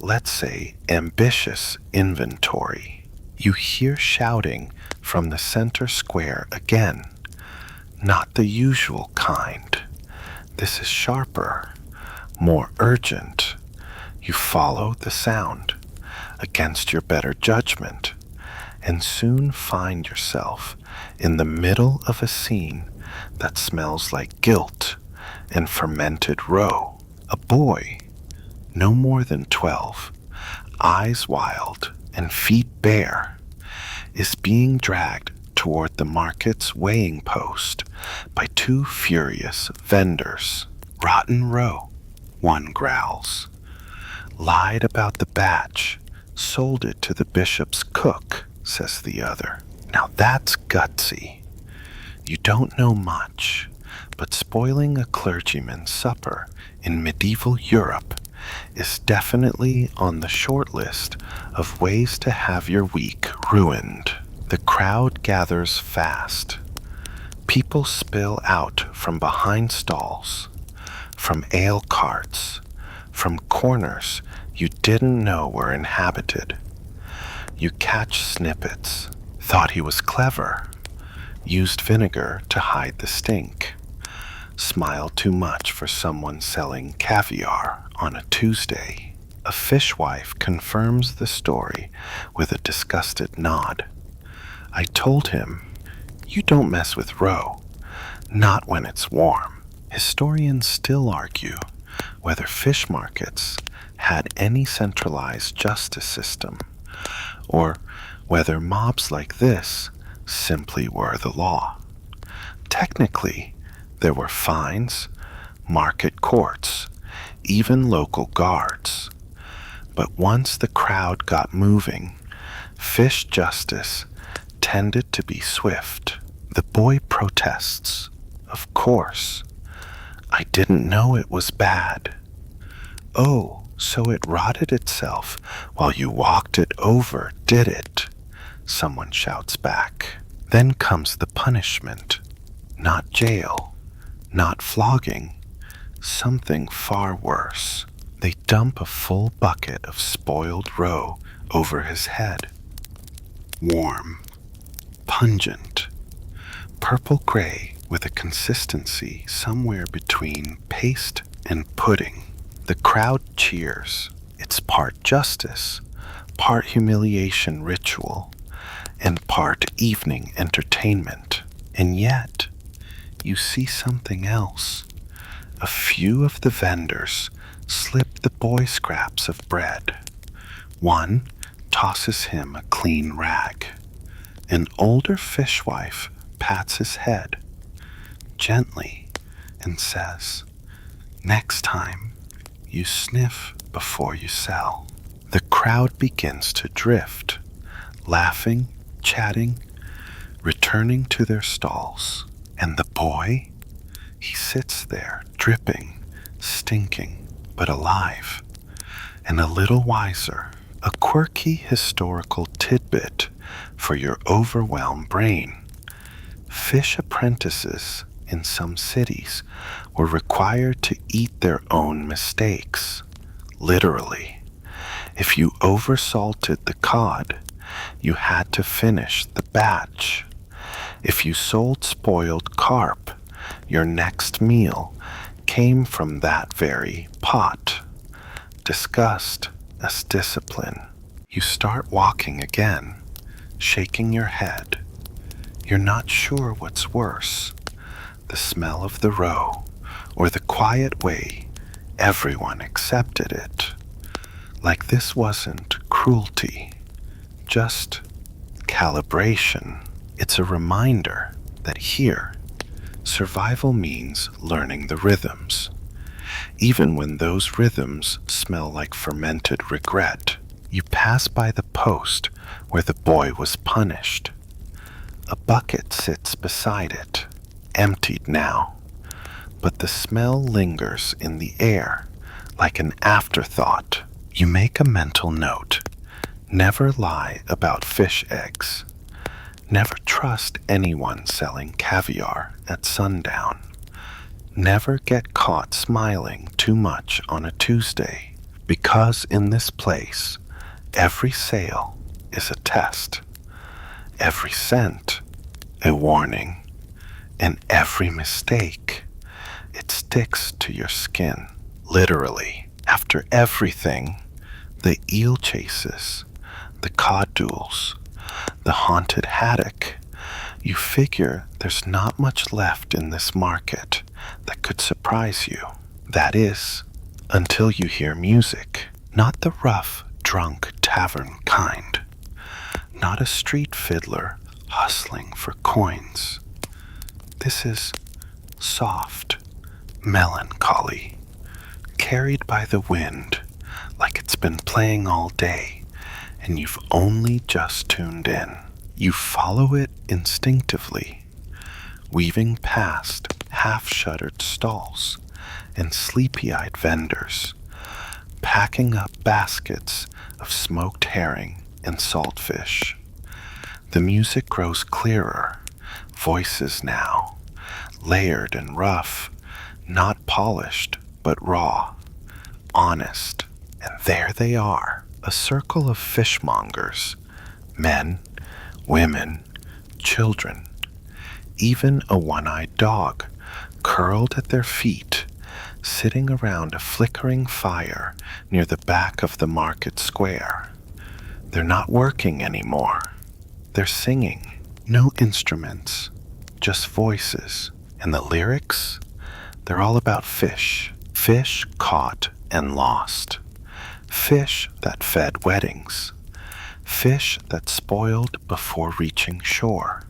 Speaker 1: let's say, ambitious inventory. You hear shouting from the center square again. Not the usual kind. This is sharper, more urgent. You follow the sound against your better judgment, and soon find yourself in the middle of a scene that smells like guilt and fermented roe. A boy, no more than 12, eyes wild and feet bare, is being dragged toward the market's weighing post by 2 furious vendors. Rotten roe, one growls. Lied about the batch, sold it to the bishop's cook, says the other. Now that's gutsy. You don't know much, but spoiling a clergyman's supper in medieval Europe is definitely on the short list of ways to have your week ruined. The crowd gathers fast. People spill out from behind stalls, from ale carts, from corners you didn't know were inhabited. You catch snippets, thought he was clever, used vinegar to hide the stink, smiled too much for someone selling caviar on a Tuesday. A fishwife confirms the story with a disgusted nod. I told him, you don't mess with roe, not when it's warm. Historians still argue whether fish markets had any centralized justice system, or whether mobs like this simply were the law. Technically, there were fines, market courts, even local guards. But once the crowd got moving, fish justice tended to be swift. The boy protests, of course. I didn't know it was bad. Oh, so it rotted itself while you walked it over, did it? Someone shouts back. Then comes the punishment. Not jail, not flogging, something far worse. They dump a full bucket of spoiled roe over his head. Warm, pungent, purple-gray with a consistency somewhere between paste and pudding. The crowd cheers. It's part justice, part humiliation ritual, and part evening entertainment. And yet, you see something else. A few of the vendors slip the boy scraps of bread. One tosses him a clean rag. An older fishwife pats his head gently and says, next time, you sniff before you sell. The crowd begins to drift, laughing, chatting, returning to their stalls. And the boy, he's sits there, dripping, stinking, but alive, and a little wiser. A quirky historical tidbit for your overwhelmed brain. Fish apprentices in some cities were required to eat their own mistakes, literally. If you oversalted the cod, you had to finish the batch. If you sold spoiled carp, your next meal came from that very pot. Disgust as discipline. You start walking again, shaking your head. You're not sure what's worse, the smell of the roe or the quiet way everyone accepted it. Like this wasn't cruelty, just calibration. It's a reminder that here, survival means learning the rhythms. Even when those rhythms smell like fermented regret. You pass by the post where the boy was punished. A bucket sits beside it, emptied now, but the smell lingers in the air like an afterthought. You make a mental note. Never lie about fish eggs. Never trust anyone selling caviar at sundown. Never get caught smiling too much on a Tuesday, because in this place, every sale is a test, every cent a warning, and every mistake, it sticks to your skin. Literally, after everything, the eel chases, the cod duels, the haunted haddock, you figure there's not much left in this market that could surprise you. That is, until you hear music, not the rough, drunk tavern kind, not a street fiddler hustling for coins. This is soft melancholy, carried by the wind like it's been playing all day and you've only just tuned in. You follow it instinctively, weaving past half-shuttered stalls and sleepy-eyed vendors, packing up baskets of smoked herring and saltfish. The music grows clearer, voices now, layered and rough, not polished but raw, honest. And there they are, a circle of fishmongers, men, women, children, even a one-eyed dog curled at their feet, sitting around a flickering fire near the back of the market square. They're not working anymore. They're singing. No instruments, just voices. And the lyrics? They're all about fish. Fish caught and lost. Fish that fed weddings. Fish that spoiled before reaching shore.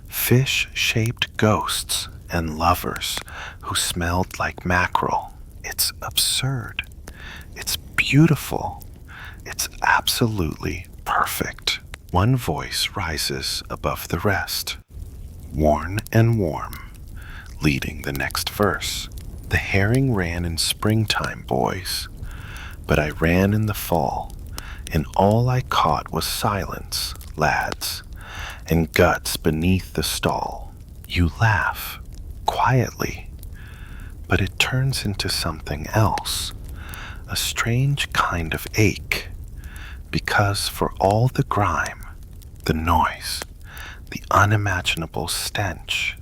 Speaker 1: Fish-shaped ghosts and lovers who smelled like mackerel. It's absurd. It's beautiful. It's absolutely perfect. One voice rises above the rest, worn and warm, leading the next verse. The herring ran in springtime, boys, but I ran in the fall, and all I caught was silence, lads, and guts beneath the stall. You laugh, quietly, but it turns into something else, a strange kind of ache, because for all the grime, the noise, the unimaginable stench,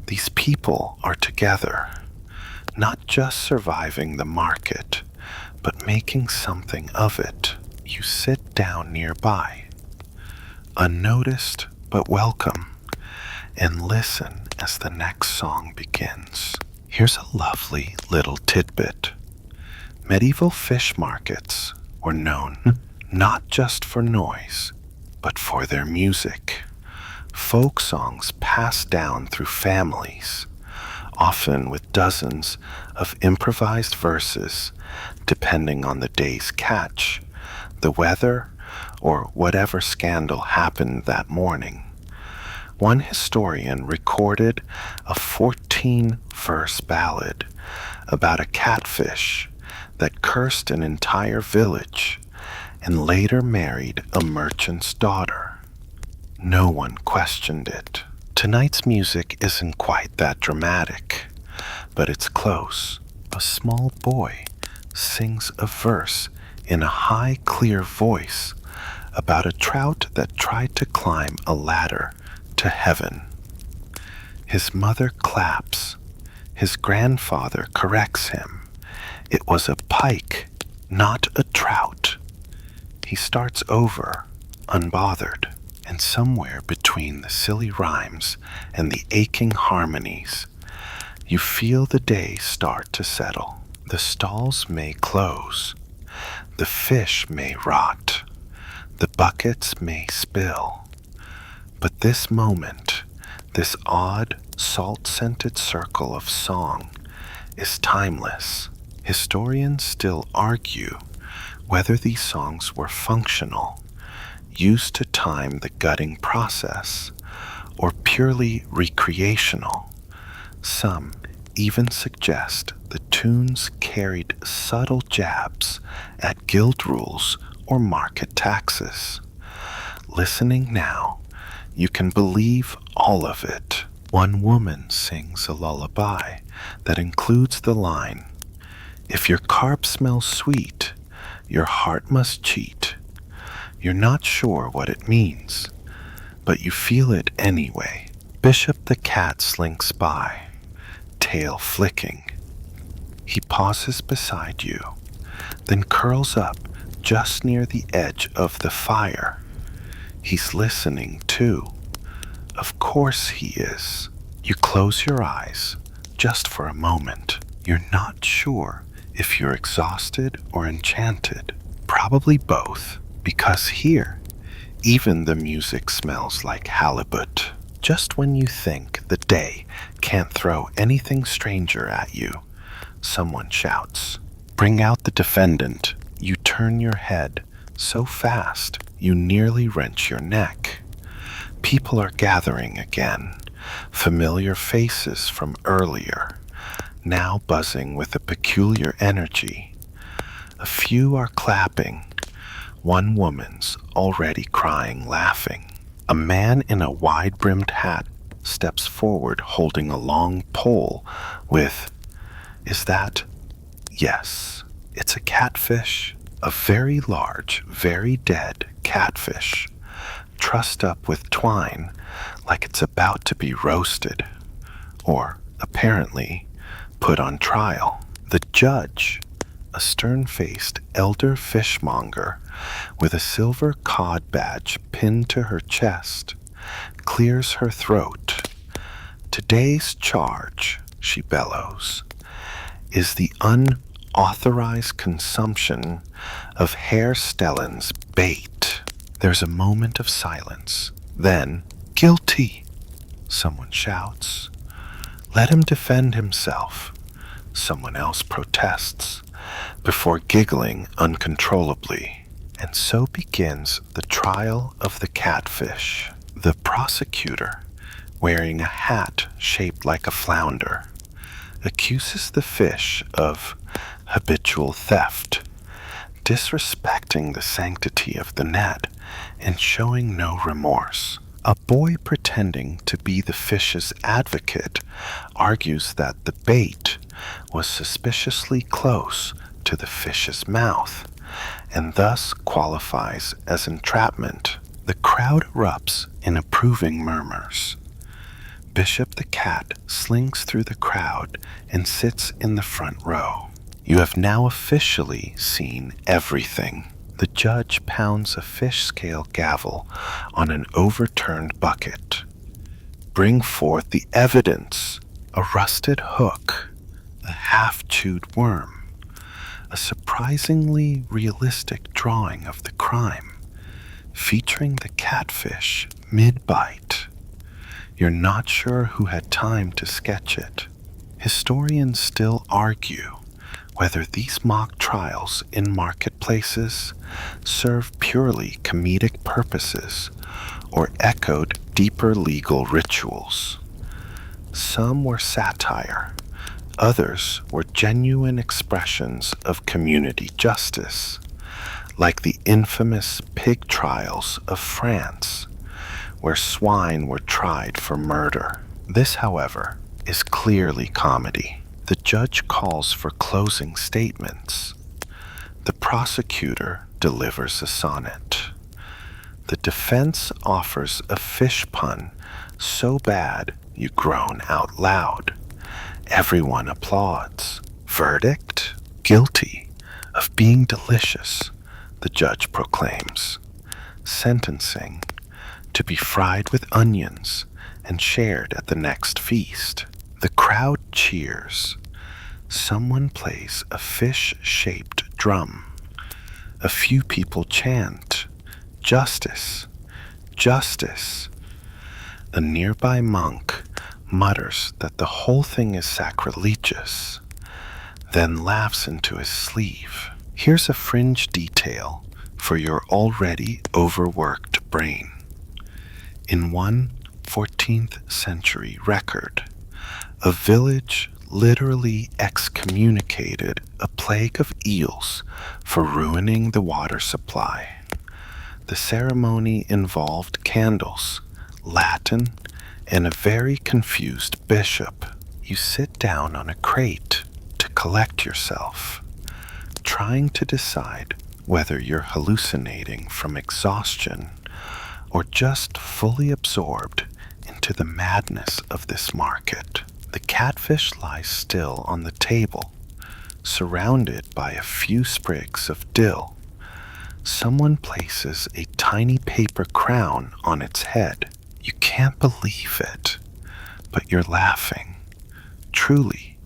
Speaker 1: these people are together, not just surviving the market, but making something of it. You sit down nearby, unnoticed but welcome, and listen as the next song begins. Here's a lovely little tidbit. Medieval fish markets were known not just for noise, but for their music. Folk songs passed down through families, often with dozens of improvised verses, depending on the day's catch, the weather, or whatever scandal happened that morning. One historian recorded a 14 verse ballad about a catfish that cursed an entire village and later married a merchant's daughter. No one questioned it. Tonight's music isn't quite that dramatic, but it's close. A small boy sings a verse in a high, clear voice about a trout that tried to climb a ladder to heaven. His mother claps. His grandfather corrects him. It was a pike, not a trout. He starts over, unbothered, and somewhere between the silly rhymes and the aching harmonies, you feel the day start to settle. The stalls may close. The fish may rot. The buckets may spill. But this moment, this odd, salt-scented circle of song is timeless. Historians still argue whether these songs were functional, used to time the gutting process, or purely recreational. Some even suggest the tunes carried subtle jabs at guild rules or market taxes. Listening now, you can believe all of it. One woman sings a lullaby that includes the line, "If your carp smells sweet, your heart must cheat." You're not sure what it means, but you feel it anyway. Bishop the cat slinks by, tail flicking. He pauses beside you, then curls up just near the edge of the fire. He's listening too. Of course he is. You close your eyes, just for a moment. You're not sure if you're exhausted or enchanted. Probably both, because here, even the music smells like halibut. Just when you think the day can't throw anything stranger at you, someone shouts, "Bring out the defendant." You turn your head so fast you nearly wrench your neck. People are gathering again, familiar faces from earlier, now buzzing with a peculiar energy. A few are clapping. One woman's already crying, laughing. A man in a wide-brimmed hat steps forward holding a long pole with, "Is that?" Yes, it's a catfish, a very large, very dead catfish, trussed up with twine like it's about to be roasted, or, apparently, put on trial. The judge, a stern-faced elder fishmonger with a silver cod badge pinned to her chest, clears her throat. "Today's charge," she bellows, "is the unauthorized consumption of Herr Stellen's bait." There's a moment of silence. Then, "Guilty," someone shouts. "Let him defend himself," someone else protests, before giggling uncontrollably. And so begins the trial of the catfish. The prosecutor, wearing a hat shaped like a flounder, accuses the fish of habitual theft, disrespecting the sanctity of the net and showing no remorse. A boy pretending to be the fish's advocate argues that the bait was suspiciously close to the fish's mouth and thus qualifies as entrapment. The crowd erupts in approving murmurs. Bishop the cat slinks through the crowd and sits in the front row. You have now officially seen everything. The judge pounds a fish scale gavel on an overturned bucket. "Bring forth the evidence." A rusted hook, a half-chewed worm, a surprisingly realistic drawing of the crime, featuring the catfish mid-bite. You're not sure who had time to sketch it. Historians still argue whether these mock trials in marketplaces serve purely comedic purposes or echoed deeper legal rituals. Some were satire, Others were genuine expressions of community justice, like the infamous pig trials of France, where swine were tried for murder. This, however, is clearly comedy. The judge calls for closing statements. The prosecutor delivers a sonnet. The defense offers a fish pun so bad you groan out loud. Everyone applauds. Verdict? Guilty of being delicious, the judge proclaims. Sentencing: to be fried with onions and shared at the next feast. The crowd cheers. Someone plays a fish-shaped drum. A few people chant, "Justice! Justice!" A nearby monk mutters that the whole thing is sacrilegious, then laughs into his sleeve. Here's a fringe detail for your already overworked brain. In one 14th century record, a village literally excommunicated a plague of eels for ruining the water supply. The ceremony involved candles, Latin, and a very confused bishop. You sit down on a crate to collect yourself, trying to decide whether you're hallucinating from exhaustion or just fully absorbed into the madness of this market. The catfish lies still on the table, surrounded by a few sprigs of dill. Someone places a tiny paper crown on its head. You can't believe it, but you're laughing, truly,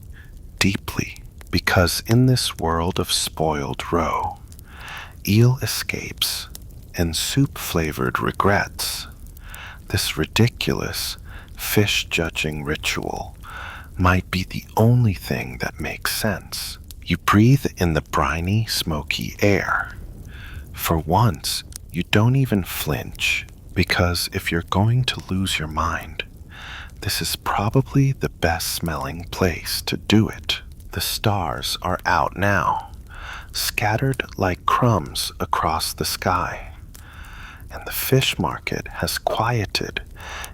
Speaker 1: deeply, because in this world of spoiled roe, eel escapes and soup-flavored regrets, this ridiculous fish-judging ritual might be the only thing that makes sense. You breathe in the briny, smoky air. For once, you don't even flinch, because if you're going to lose your mind, this is probably the best smelling place to do it. The stars are out now, scattered like crumbs across the sky, and the fish market has quieted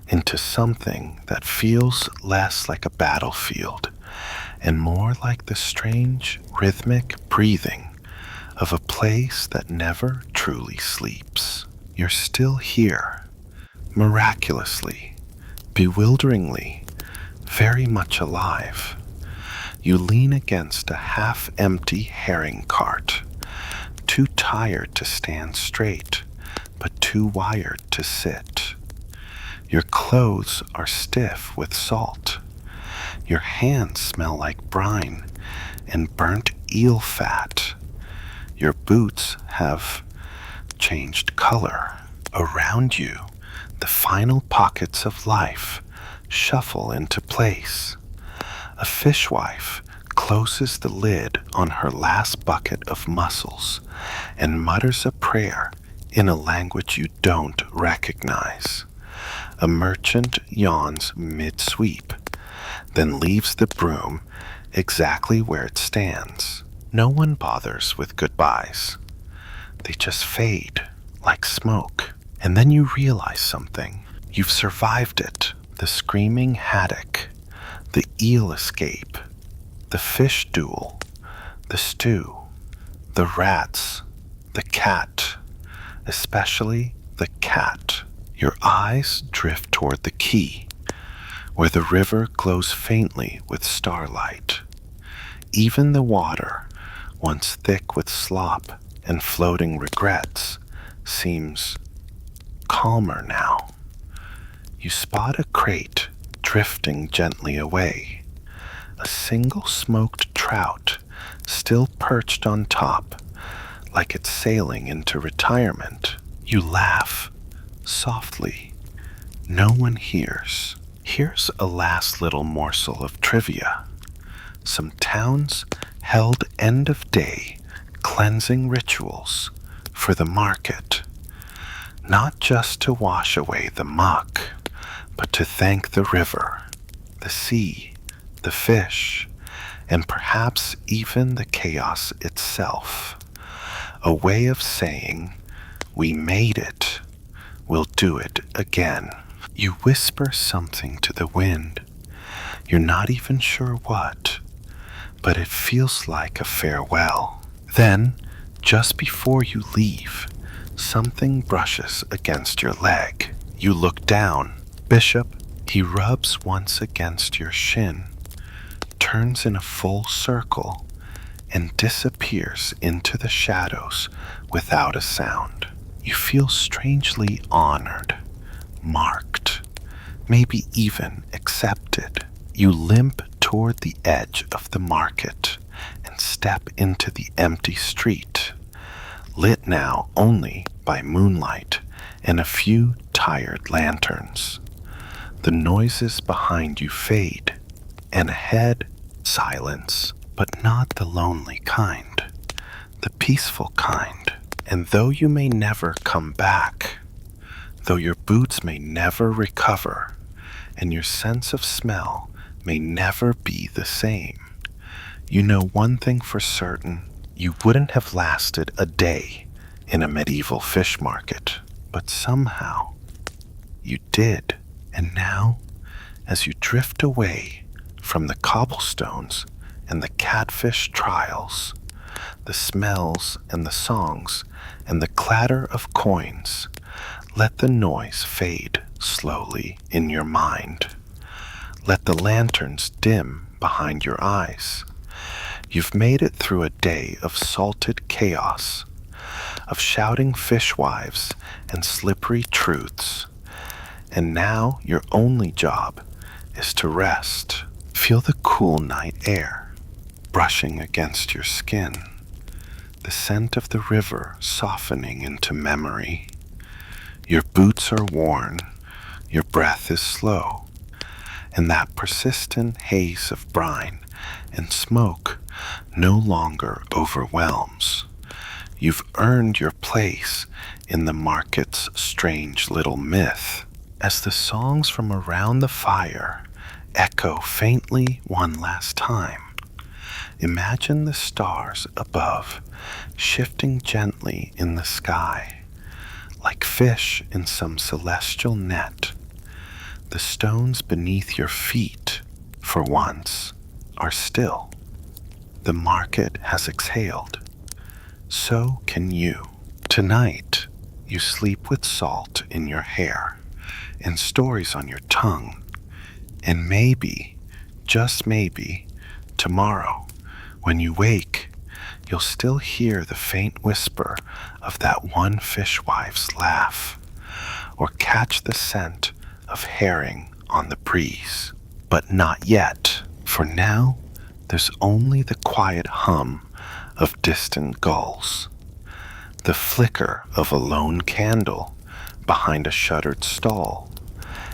Speaker 1: into something that feels less like a battlefield and more like the strange rhythmic breathing of a place that never truly sleeps. You're still here, miraculously, bewilderingly, very much alive. You lean against a half-empty herring cart, too tired to stand straight, but too wired to sit. Your clothes are stiff with salt. Your hands smell like brine and burnt eel fat. Your boots have changed color. Around you, the final pockets of life shuffle into place. A fishwife closes the lid on her last bucket of mussels and mutters a prayer in a language you don't recognize. A merchant yawns mid-sweep, then leaves the broom exactly where it stands. No one bothers with goodbyes. They just fade like smoke. And then you realize something. You've survived it. The screaming haddock, the eel escape, the fish duel, the stew, the rats, the cat, especially the cat. Your eyes drift toward the quay, where the river glows faintly with starlight. Even the water, once thick with slop and floating regrets, seems calmer now. You spot a crate drifting gently away. A single smoked trout still perched on top, like it's sailing into retirement. You laugh, softly. No one hears. Here's a last little morsel of trivia. Some towns held end-of-day cleansing rituals for the market, not just to wash away the muck, but to thank the river, the sea, the fish, and perhaps even the chaos itself. A way of saying, "We made it. We'll do it again." You whisper something to the wind. You're not even sure what, but it feels like a farewell. Then, just before you leave, something brushes against your leg. You look down. Bishop, he rubs once against your shin, turns in a full circle, and disappears into the shadows without a sound. You feel strangely honored, marked, maybe even accepted. You limp toward the edge of the market and step into the empty street, lit now only by moonlight and a few tired lanterns. The noises behind you fade, and ahead, silence, but not the lonely kind, the peaceful kind. And though you may never come back, though your boots may never recover, and your sense of smell may never be the same, you know one thing for certain: you wouldn't have lasted a day in a medieval fish market, but somehow you did. And now, as you drift away from the cobblestones and the catfish trials, the smells and the songs and the clatter of coins, let the noise fade slowly in your mind. Let the lanterns dim behind your eyes. You've made it through a day of salted chaos, of shouting fishwives and slippery truths, and now your only job is to rest. Feel the cool night air brushing against your skin, the scent of the river softening into memory. Your boots are worn, your breath is slow, and that persistent haze of brine and smoke no longer overwhelms. You've earned your place in the market's strange little myth. As the songs from around the fire echo faintly one last time, imagine the stars above shifting gently in the sky, like fish in some celestial net. The stones beneath your feet, for once, are still. The market has exhaled. So can you. Tonight, you sleep with salt in your hair and stories on your tongue. And maybe, just maybe, tomorrow, when you wake, you'll still hear the faint whisper of that one fishwife's laugh, or catch the scent of herring on the breeze. But not yet, for now there's only the quiet hum of distant gulls, the flicker of a lone candle behind a shuttered stall,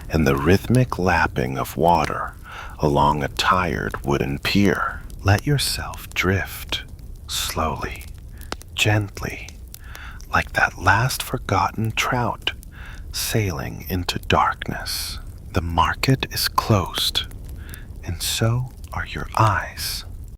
Speaker 1: and the rhythmic lapping of water along a tired wooden pier. Let yourself drift, slowly, gently, like that last forgotten trout sailing into darkness. The market is closed, and so are your eyes.